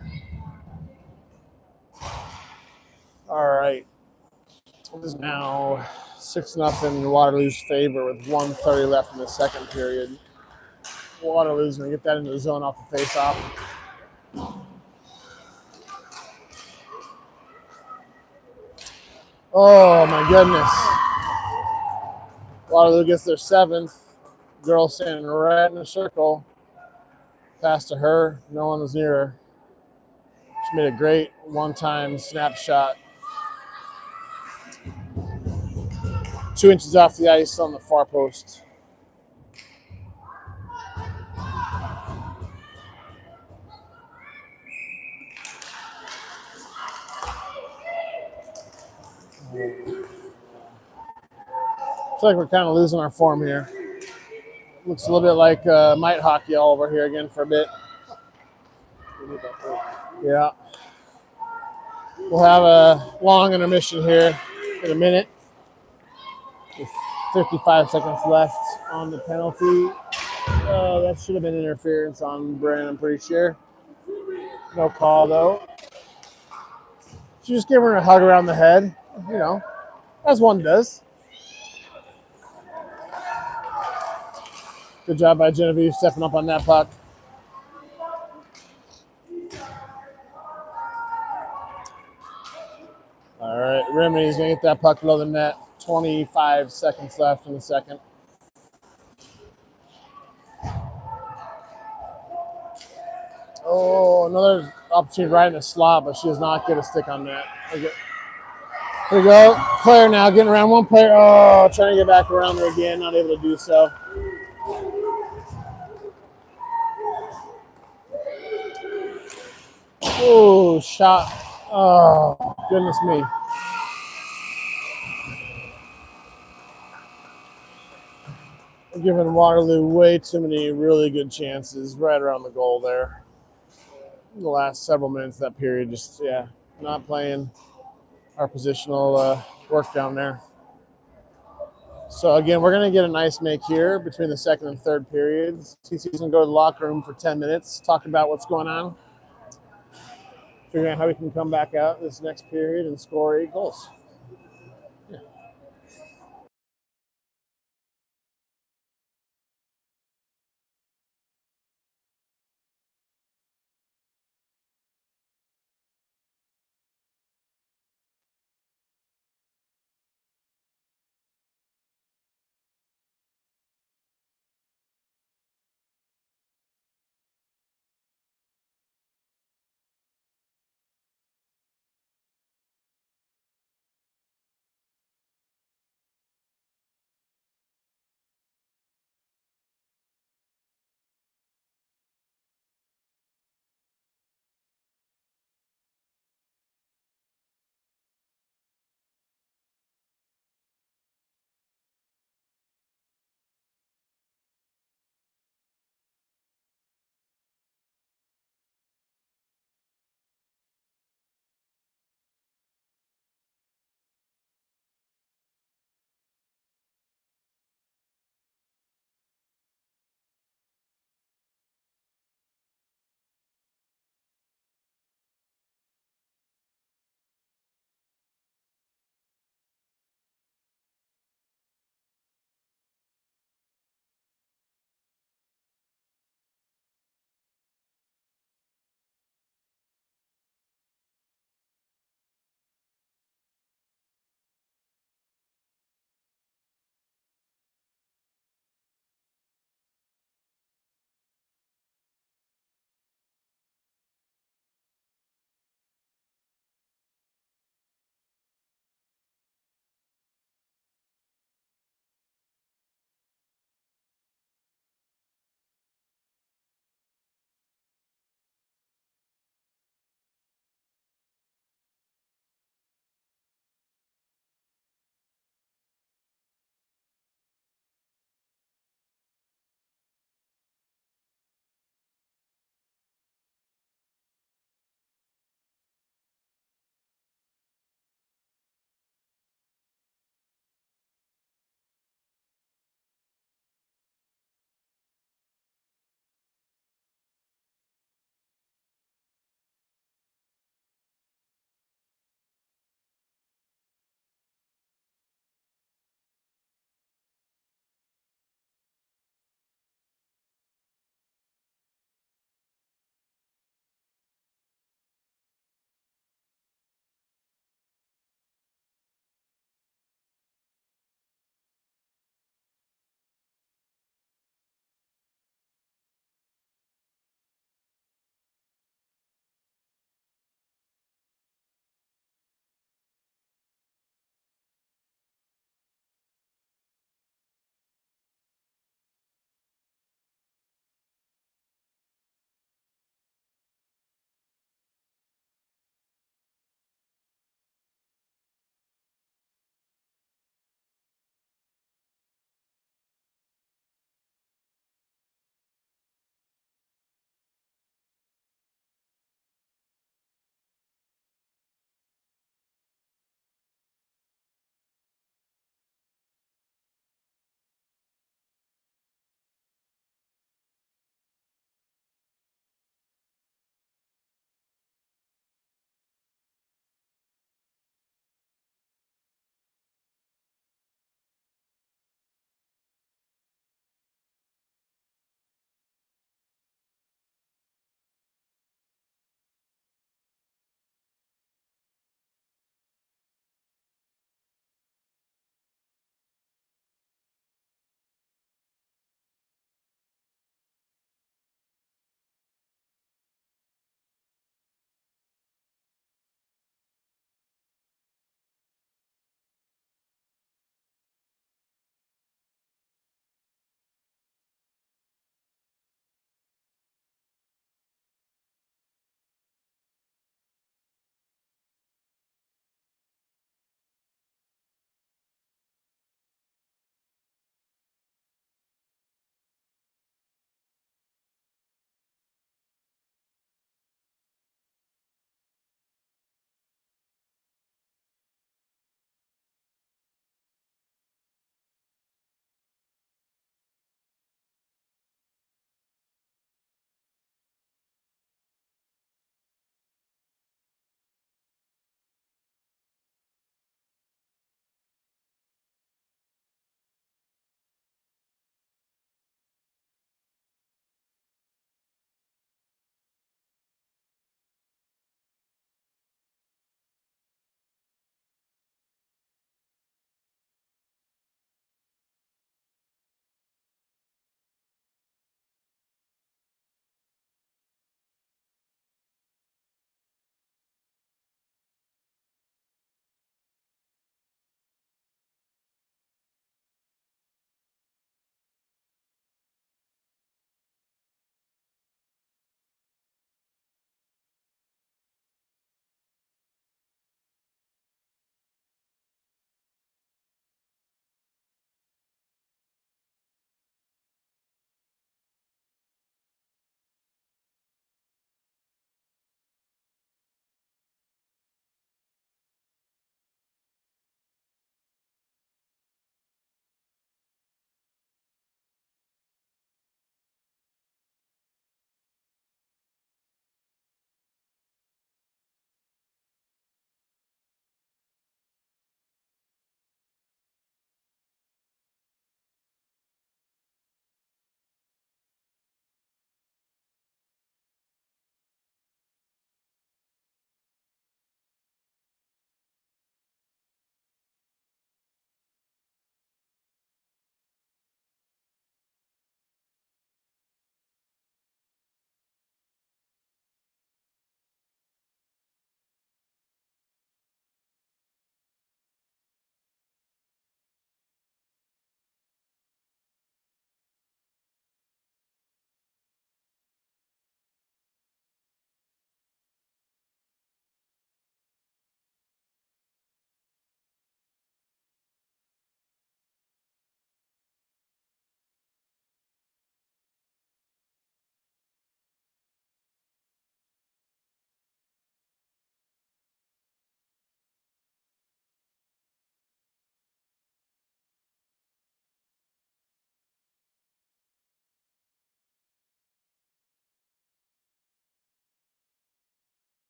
All right. It is now 6-0 in Waterloo's favor with 1:30 left in the second period. Waterloo's going to get that into the zone off the face-off. Oh, my goodness. Waterloo gets their 7th. Girl standing right in the circle. Pass to her. No one was near her. She made a great one-time snapshot. 2 inches off the ice on the far post. I feel like we're kind of losing our form here. Looks a little bit like might hockey all over here again for a bit. Yeah. We'll have a long intermission here in a minute. With 55 seconds left on the penalty. That should have been interference on Brandon, I'm pretty sure. No call, though. She just gave her a hug around the head, you know, as one does. Good job by Genevieve stepping up on that puck. All right, Remedy's going to get that puck below the net. 25 seconds left in the second. Oh, another opportunity right in the slot, but she does not get a stick on that. Here we go. Player now getting around one player. Oh, trying to get back around there again. Not able to do so. Oh, shot. Oh, goodness me. We're giving Waterloo way too many really good chances right around the goal there. The last several minutes of that period, just, yeah, not playing our positional work down there. So, again, we're going to get a nice make here between the second and third periods. TC's going to go to the locker room for 10 minutes, talk about what's going on, figuring out how we can come back out this next period and score 8 goals.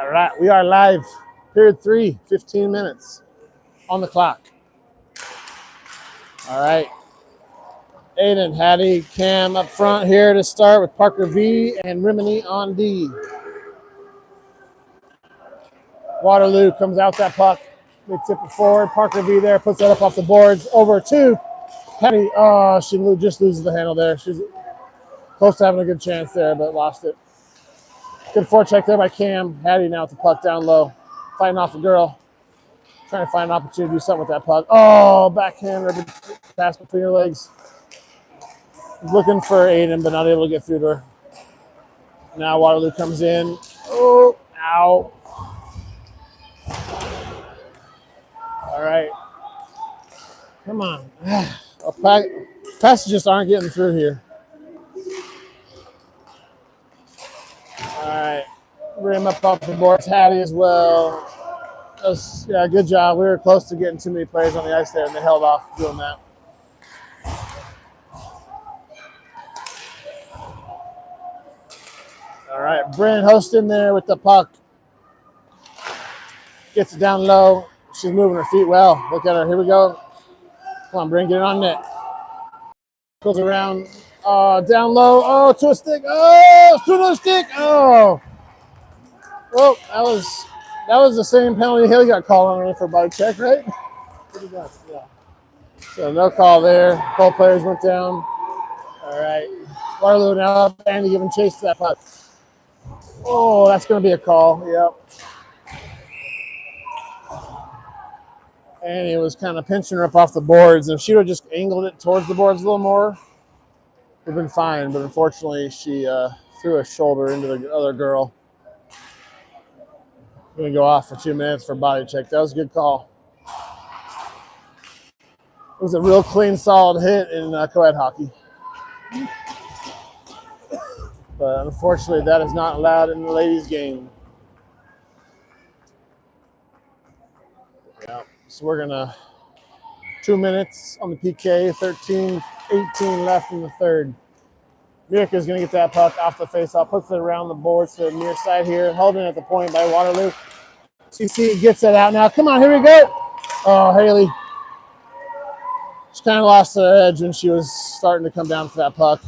All right, we are live. Period 3, 15 minutes on the clock. All right. Aiden, Hattie, Cam up front here to start with Parker V and Rimini on D. Waterloo comes out that puck. They tip it forward. Parker V there puts that up off the boards. Over to Hattie. Oh, she just loses the handle there. She's close to having a good chance there, but lost it. Good forecheck there by Cam. Hattie now with the puck down low. Fighting off a girl. Trying to find an opportunity to do something with that puck. Oh, backhand pass between her legs. Looking for Aiden, but not able to get through to her. Now Waterloo comes in. Oh, ow. All right. Come on. Passes just aren't getting through here. All right. Rim up off the boards. Hattie as well. Yeah, good job. We were close to getting too many players on the ice there, and they held off doing that. All right, Bryn hosting there with the puck. Gets it down low. She's moving her feet well. Look at her. Here we go. Come on, Bryn, get it on net. Goes around. Down low. Oh, to a stick. Oh, to another stick. Oh. Well, that was the same penalty Haley got called on her for body check, right? Pretty much, yeah. So no call there. Both players went down. All right. Waterloo now up. Andy giving chase to that puck. Oh, that's going to be a call. Yep. And he was kind of pinching her up off the boards. And if she would have just angled it towards the boards a little more, it would have been fine. But unfortunately, she threw a shoulder into the other girl. Going to go off for 2 minutes for body check. That was a good call. It was a real clean, solid hit in co-ed hockey. But unfortunately, that is not allowed in the ladies' game. Yeah. So we're going to 2 minutes on the PK, 13-18 left in the third. Mirka's going to get that puck off the faceoff, puts it around the boards to the near side here, holding at the point by Waterloo. TC gets it out now. Come on, here we go. Oh, Haley. She kind of lost her edge when she was starting to come down for that puck.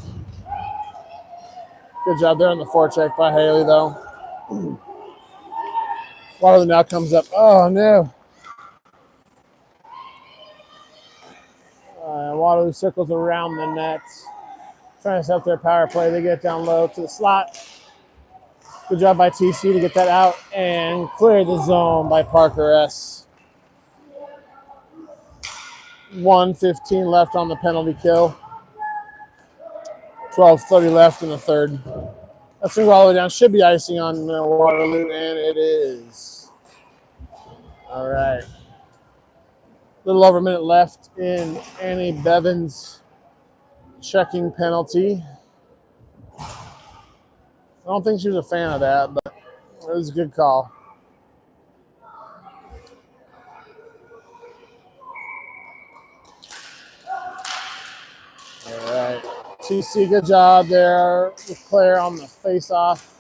Good job there on the forecheck by Haley, though. Waterloo now comes up. Oh, no. Waterloo circles around the net. Trying to set up their power play. They get down low to the slot. Good job by TC to get that out and clear the zone by Parker S. 1:15 left on the penalty kill. 12:30 left in the third. That's going to go all the way down. Should be icing on Waterloo, and it is. All right. A little over a minute left in Annie Bevan's checking penalty. I don't think she was a fan of that, but it was a good call. All right. TC, good job there with Claire on the face-off.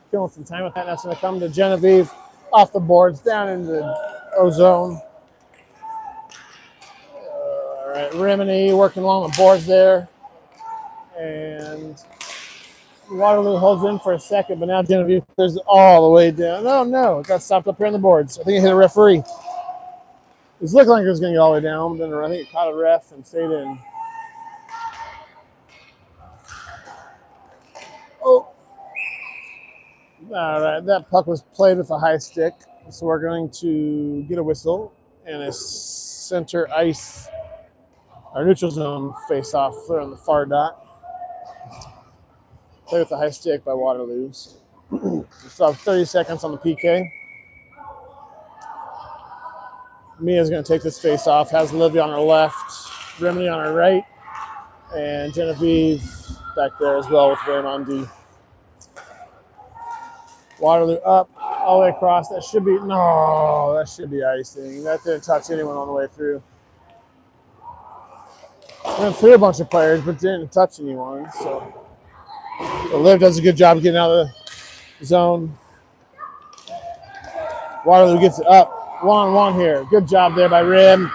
Killing some time with that. That's going to come to Genevieve off the boards down into the O-zone. All right. Rimini working along the boards there. And Waterloo holds in for a second, but now Genevieve clears it all the way down. Oh, no. It got stopped up here on the boards. I think it hit a referee. It was looking like it was going to go all the way down, but then I think it caught a ref and stayed in. Oh. All right. That puck was played with a high stick, so we're going to get a whistle and a center ice, our neutral zone face-off there on the far dot. Play with the high stick by Waterloo. We still have 30 seconds on the PK. Mia's going to take this face off. Has Olivia on her left, Rimini on her right, and Genevieve back there as well with Ram on D. Waterloo up, all the way across. That should be icing. That didn't touch anyone on the way through. Went through a bunch of players, but didn't touch anyone, so. Liv does a good job of getting out of the zone. Waterloo gets it up. 1-on-1 here. Good job there by Rim.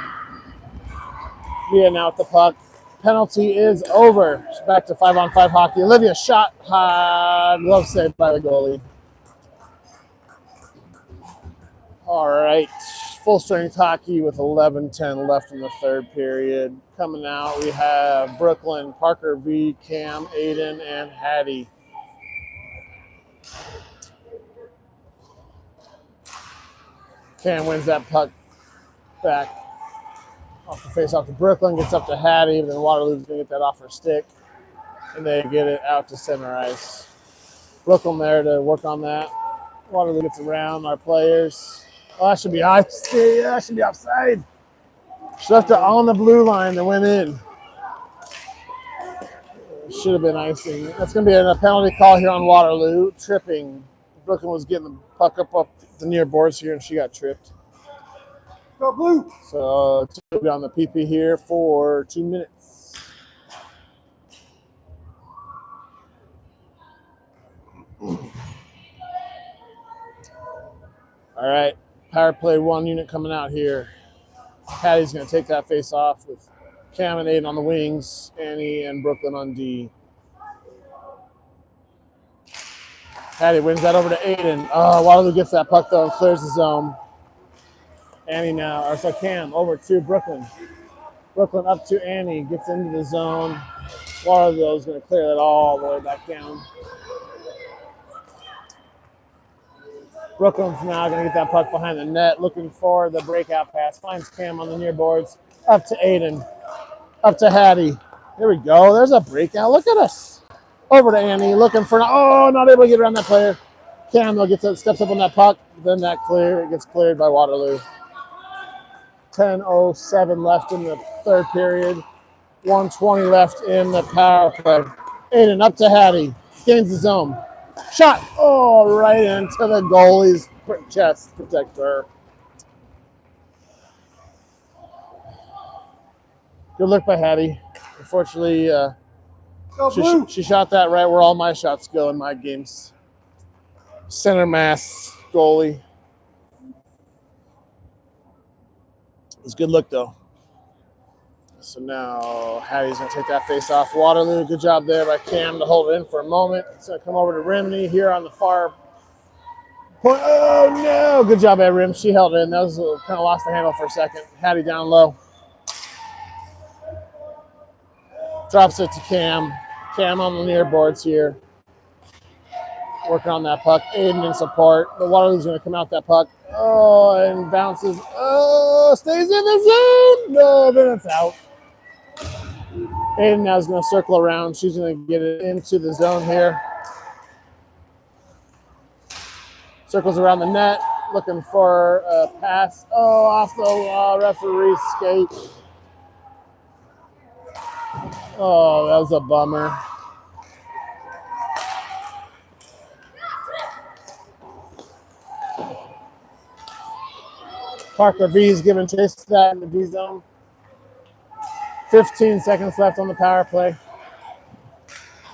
Mia now with the puck. Penalty is over. Back to 5-on-5 hockey. Olivia shot. Glove saved by the goalie. All right. Full strength hockey with 11:10 left in the third period. Coming out, we have Brooklyn, Parker V, Cam, Aiden, and Hattie. Cam wins that puck back off the face off to Brooklyn, gets up to Hattie, but then Waterloo's going to get that off her stick, and they get it out to center ice. Brooklyn there to work on that. Waterloo gets around our players. Oh, that should be ice. Yeah, that should be offside. She left it on the blue line that went in. Should have been icing. That's going to be a penalty call here on Waterloo. Tripping. Brooklyn was getting the puck up the near boards here, and she got tripped. Go blue. So it's going to be on the PP here for 2 minutes. All right. Power play 1 unit coming out here. Hattie's going to take that face off with Cam and Aiden on the wings, Annie and Brooklyn on D. Hattie wins that over to Aiden. Oh, Waterloo gets that puck though and clears the zone. Annie now, or so Cam over to Brooklyn. Brooklyn up to Annie, gets into the zone. Waterloo is going to clear that all the way back down. Brooklyn's now going to get that puck behind the net, looking for the breakout pass. Finds Cam on the near boards. Up to Aiden. Up to Hattie. Here we go. There's a breakout. Look at us. Over to Annie, looking for, oh, not able to get around that player. Cam, though, steps up on that puck. Then that gets cleared by Waterloo. 10:07 left in the third period. 1:20 left in the power play. Aiden up to Hattie. Gains the zone. Shot. Oh, right into the goalie's chest protector. Good look by Hattie. Unfortunately, she shot that right where all my shots go in my games. Center mass goalie. It's a good look, though. So now Hattie's going to take that face off. Waterloo, good job there by Cam to hold it in for a moment. It's going to come over to Rimney here on the far point. Oh, no. Good job by Rim. She held it in. That was kind of lost the handle for a second. Hattie down low. Drops it to Cam. Cam on the near boards here. Working on that puck. Aiden in support. The Waterloo's going to come out that puck. Oh, and bounces. Oh, stays in the zone. No, then it's out. Aiden now is going to circle around. She's going to get it into the zone here. Circles around the net, looking for a pass. Oh, off the referee's skate. Oh, that was a bummer. Parker V is giving chase to that in the D zone. 15 seconds left on the power play.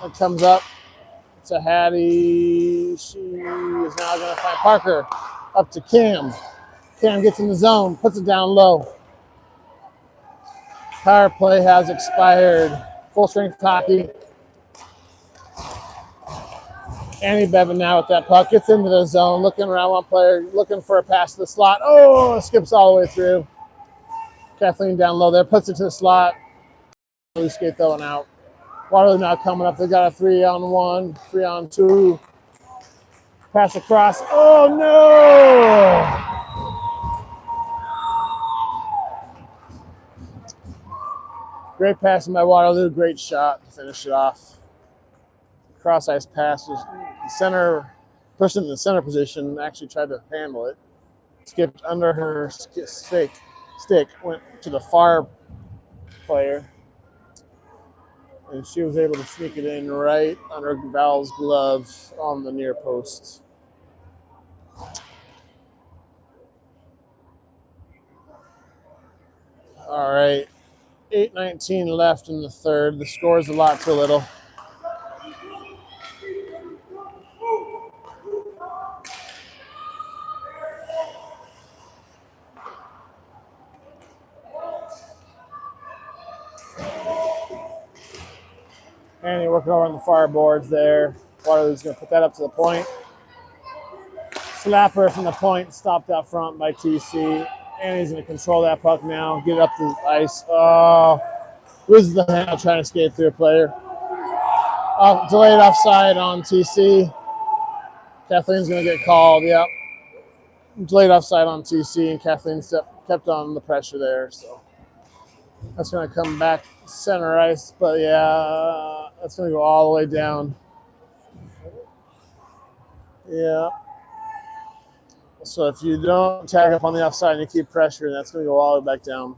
It comes up to Hattie. She is now going to find Parker. Up to Cam. Cam gets in the zone, puts it down low. Power play has expired. Full strength hockey. Annie Bevan now with that puck. Gets into the zone, looking around one player, looking for a pass to the slot. Oh, skips all the way through. Kathleen down low there, puts it to the slot. Loose skate throwing out. Waterloo now coming up. They got a 3-on-1, 3-on-2. Pass across. Oh, no! Great passing by Waterloo. Great shot to finish it off. Cross ice pass. Person in the center position actually tried to handle it. Skipped under her stick. Went to the far player. And she was able to sneak it in right under Val's glove on the near post. All right, 8:19 left in the third. The score is a lot to little. Annie working over on the far boards there. Waterloo's going to put that up to the point. Slapper from the point, stopped out front by TC. Annie's going to control that puck now, get it up to the ice. Oh, loses the handle trying to skate through a player. Delayed offside on TC. Kathleen's going to get called, yep. Delayed offside on TC, and Kathleen kept on the pressure there. So that's going to come back center ice, but yeah, that's going to go all the way down. Yeah. So if you don't tag up on the offside and you keep pressuring, that's going to go all the way back down.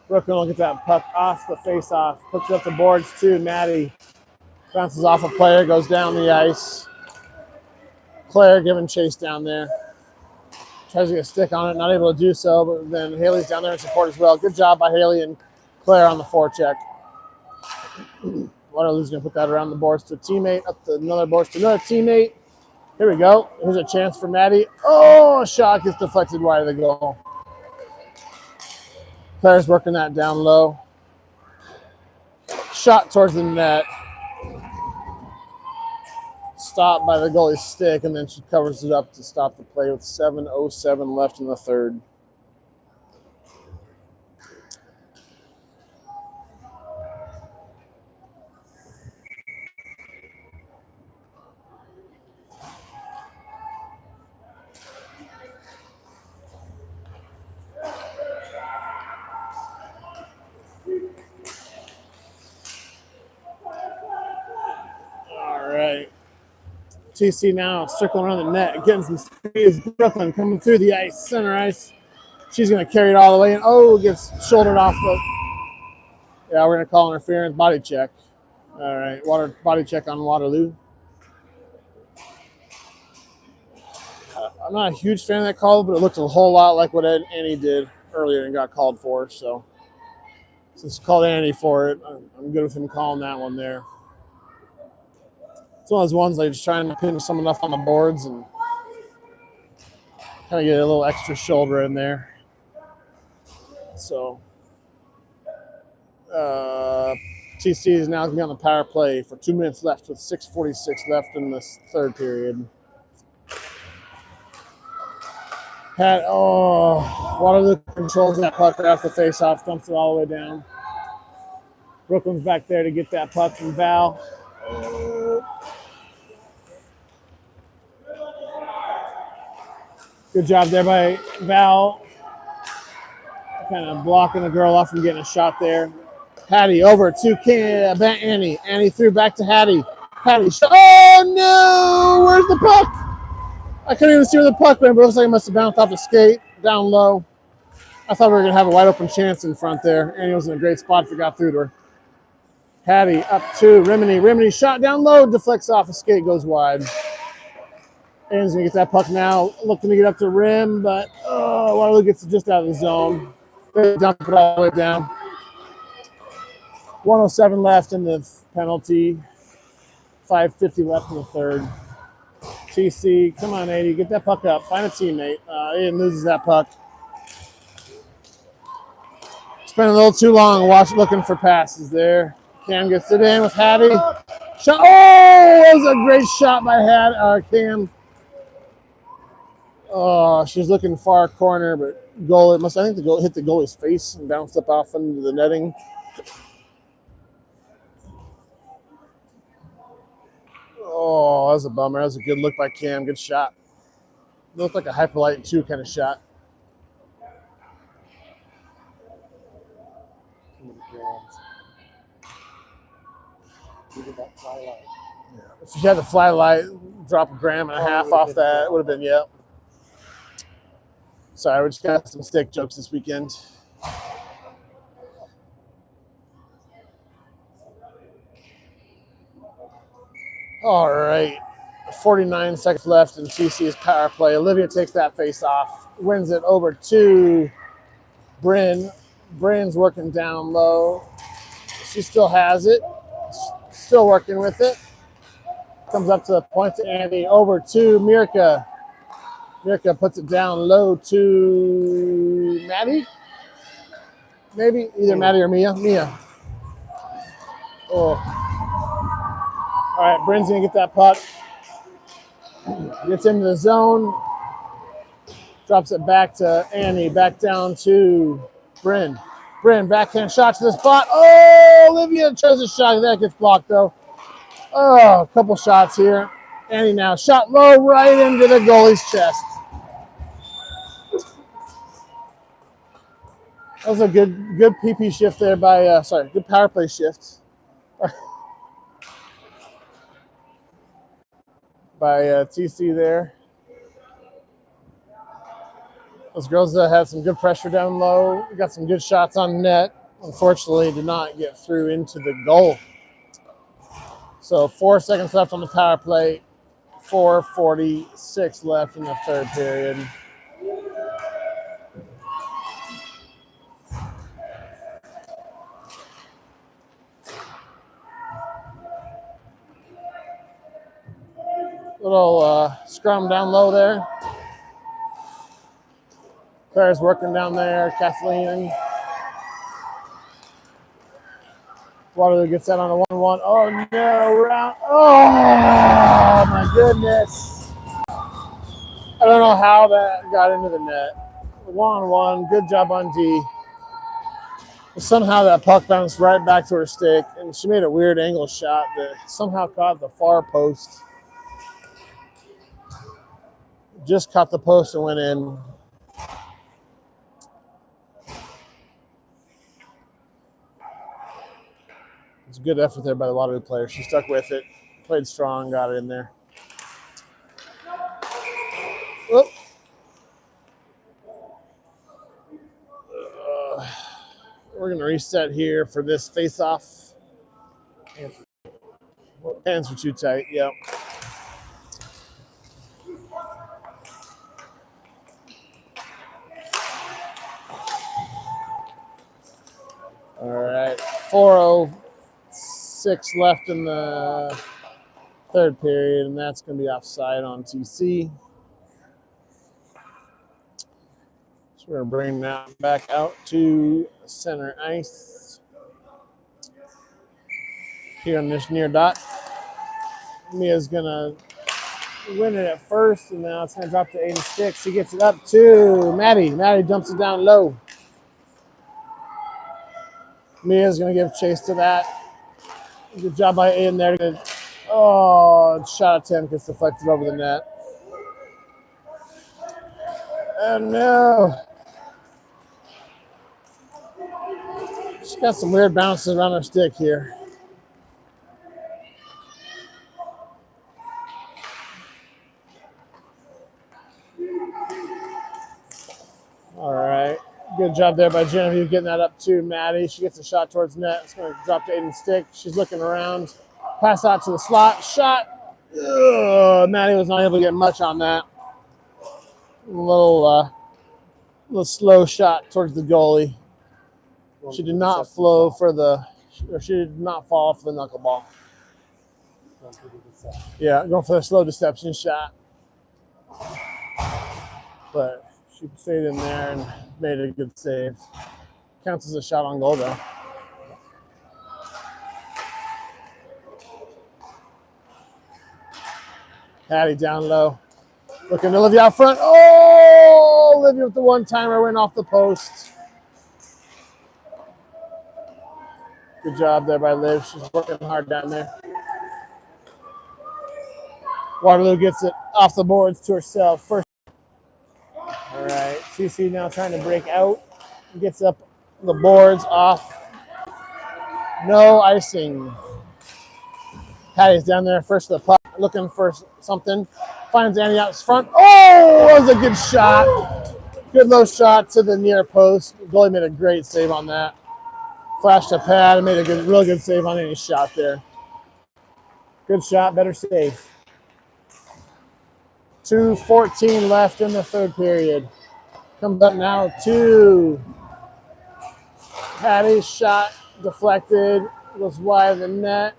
Brooklyn will get that puck off the face-off, puts it up the boards too. Maddie bounces off a player, goes down the ice. Claire giving chase down there. Tries to get a stick on it, not able to do so, but then Haley's down there in support as well. Good job by Haley and Claire on the forecheck. Waterloo's going to put that around the boards to a teammate, up to another boards to another teammate. Here we go. Here's a chance for Maddie. Oh, a shot gets deflected wide of the goal. Claire's working that down low. Shot towards the net. Stopped by the goalie's stick, and then she covers it up to stop the play with 7:07 left in the third. All right. TC now circling around the net, getting some speed. Brooklyn coming through the ice, center ice. She's going to carry it all the way in. Oh, gets shouldered off the. Yeah, we're going to call interference. Body check. All right, body check on Waterloo. I'm not a huge fan of that call, but it looked a whole lot like what Annie did earlier and got called for. So since called Annie for it, I'm good with him calling that one there. It's one of those ones like just trying to pin someone up on the boards and kind of get a little extra shoulder in there. So TC is now going to be on the power play for 2 minutes left with 6:46 left in this third period. Waterloo controls that puck right off the face-off, dumps it all the way down. Brooklyn's back there to get that puck from Val. Good job there by Val. Kind of blocking the girl off from getting a shot there. Hattie over to Annie. Annie threw back to Hattie. Hattie shot. Oh no! Where's the puck? I couldn't even see where the puck went, but it looks like it must have bounced off the skate down low. I thought we were going to have a wide open chance in front there. Annie was in a great spot if it got through to her. Hattie up to Rimini. Rimini shot down low, deflects off the skate, goes wide. Annie's going to get that puck now, looking to get up to rim, but Waterloo gets it just out of the zone. They dump it all the way down. 1:07 left in the penalty. 5:50 left in the third. TC, come on, Adi, get that puck up. Find a teammate. Aiden loses that puck. Spent a little too long looking for passes there. Cam gets it in with Hattie. Shot. Oh, that was a great shot by Cam. Oh, she's looking far corner, but goal. I think the goal hit the goalie's face and bounced up off into the netting. Oh, that was a bummer. That was a good look by Cam. Good shot. It looked like a Hyperlight 2 kind of shot. If she had the fly light, drop a gram and a half off that, it would have been, yep. Sorry, we just got some steak jokes this weekend. All right, 49 seconds left in TC's power play. Olivia takes that face off, wins it over to Bryn. Bryn's working down low. She still has it, still working with it. Comes up to the point to Andy. Over to Mirka. Mirka puts it down low to Maddie. Maybe either Maddie or Mia. Mia. Oh. All right, Bryn's going to get that puck. Gets into the zone. Drops it back to Annie. Back down to Bryn. Bryn, backhand shot to the spot. Oh, Olivia tries a shot. That gets blocked, though. Oh, a couple shots here. Annie now. Shot low right into the goalie's chest. That was a good PP shift there by, good power play shift by TC there. Those girls had some good pressure down low. Got some good shots on net. Unfortunately, did not get through into the goal. So 4 seconds left on the power play. 4:46 left in the third period. Little scrum down low there. Claire's working down there. Kathleen. Waterloo gets that on a 1-1. Oh, no. Round. Oh, my goodness. I don't know how that got into the net. 1-1. Good job on D. Somehow that puck bounced right back to her stick, and she made a weird angle shot that somehow caught the far post. Just caught the post and went in. It's a good effort there by the Waterloo player. She stuck with it, played strong, got it in there. Whoop. We're going to reset here for this face-off. Hands were too tight, yep. All right, 4:06 left in the third period, and that's going to be offside on TC. So we're going to bring that back out to center ice here on this near dot. Mia's going to win it at first, and now it's going to drop to 86. She gets it up to Maddie. Maddie dumps it down low. Mia's going to give chase to that. Good job by Aiden there. Oh, shot attempt gets deflected over the net. Oh, no. She's got some weird bounces around her stick here. All right. Good job there by Genevieve getting that up to Maddie. She gets a shot towards net. It's going to drop to Aiden's stick. She's looking around. Pass out to the slot. Shot. Ugh, Maddie was not able to get much on that. A little slow shot towards the goalie. She did not fall for the knuckleball. Yeah, going for the slow deception shot. But she stayed in there and made a good save. Counts as a shot on goal, though. Patty down low. Looking to Olivia out front. Oh, Olivia with the one-timer went off the post. Good job there by Liv. She's working hard down there. Waterloo gets it off the boards to herself. First. All right, CC now trying to break out. Gets up the boards off. No icing. Patty's down there first to the puck, looking for something. Finds Annie out front. Oh, that was a good shot. Good low shot to the near post. The goalie made a great save on that. Flashed a pad and made a real good save on any shot there. Good shot, better save. 2:14 left in the third period. Comes up now to Patty's shot deflected. Goes wide of the net.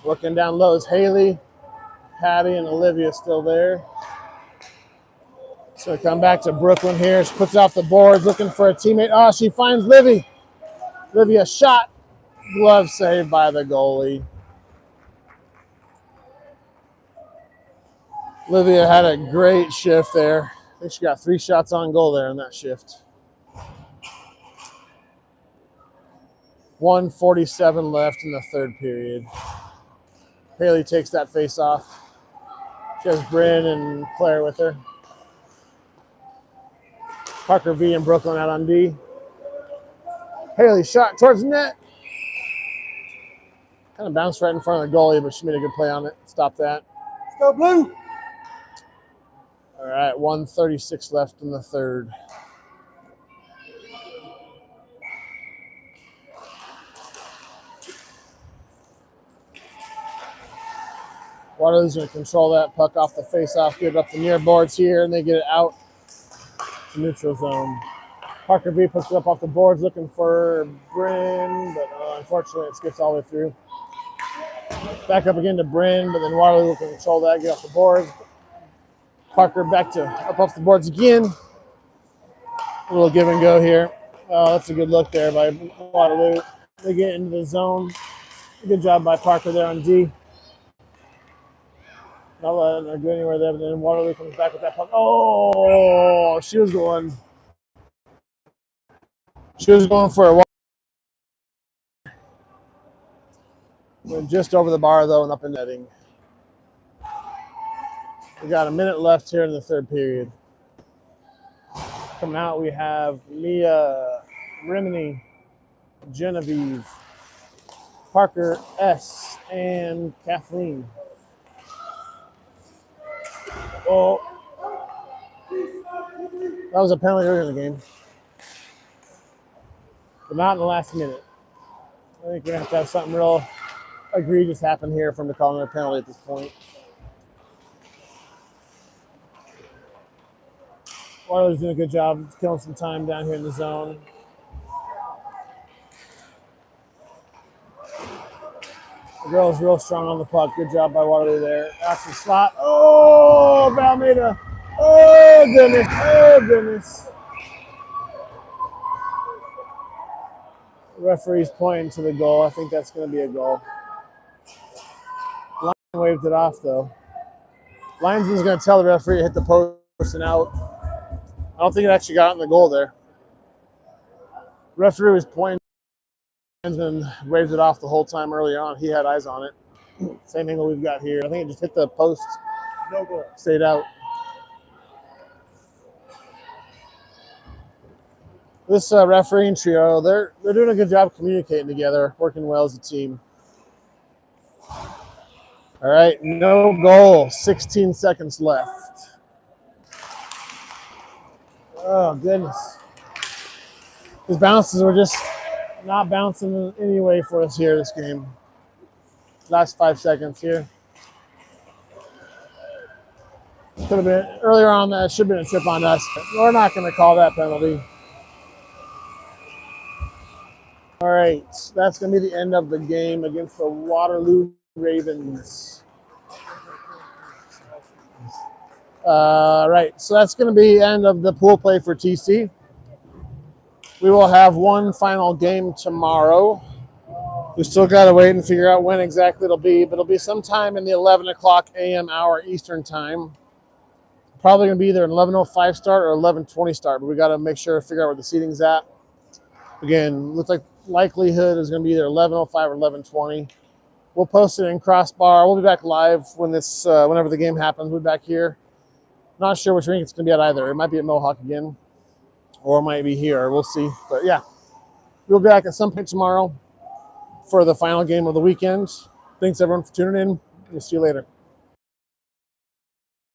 Working down low is Haley, Patty, and Olivia still there. So come back to Brooklyn here. She puts it off the boards, looking for a teammate. Oh, she finds Livy. Livia shot. Glove saved by the goalie. Livia had a great shift there. I think she got 3 shots on goal there in that shift. 1:47 left in the third period. Haley takes that face off. She has Bryn and Claire with her. Parker V and Brooklyn out on D. Haley shot towards the net. Kind of bounced right in front of the goalie, but she made a good play on it. Stop that. Let's go, Blue. All right, 1:36 left in the third. Waterloo's going to control that puck off the face-off, get it up the near boards here, and they get it out to neutral zone. Parker V puts it up off the boards looking for Bryn, but unfortunately it skips all the way through. Back up again to Bryn, but then Waterloo will control that, get off the boards. Parker back to up off the boards again. A little give and go here. Oh, that's a good look there by Waterloo. They get into the zone. Good job by Parker there on D. Not letting her go anywhere there, but then Waterloo comes back with that puck. Oh, she was going for a went just over the bar though and up in netting. We got a minute left here in the third period. Coming out, we have Mia, Rimini, Genevieve, Parker S, and Kathleen. Oh, that was a penalty earlier in the game, but not in the last minute. I think we're going to have something real egregious happen here from the calling a penalty at this point. Waterloo's doing a good job killing some time down here in the zone. The girl's real strong on the puck. Good job by Waterloo there. That's the slot. Oh, Valmeda. Oh, goodness. Oh, goodness. The referee's pointing to the goal. I think that's going to be a goal. Line waved it off, though. Linesman's going to tell the referee to hit the post and out. I don't think it actually got in the goal there. Referee was pointing. Linesman waved it off the whole time earlier on. He had eyes on it. Same angle we've got here. I think it just hit the post. No goal. Stayed out. This refereeing trio, they're doing a good job communicating together, working well as a team. All right, no goal. 16 seconds left. Oh, goodness. These bounces were just not bouncing in any way for us here this game. Last 5 seconds here. Could have been earlier on. That should have been a trip on us. But we're not going to call that penalty. All right, that's going to be the end of the game against the Waterloo Ravens. Right, so that's going to be the end of the pool play for TC. We will have one final game tomorrow. We still got to wait and figure out when exactly it'll be, but it'll be sometime in the 11 o'clock a.m. hour Eastern time. Probably going to be either an 11:05 start or 11:20 start, but we got to make sure to figure out where the seating's at. Again, looks like likelihood is going to be either 11:05 or 11:20. We'll post it in Crossbar. We'll be back live when this, whenever the game happens. We'll be back here. Not sure which rink it's going to be at either. It might be at Mohawk again, or it might be here. We'll see. But yeah, we'll be back at some point tomorrow for the final game of the weekend. Thanks everyone for tuning in. We'll see you later.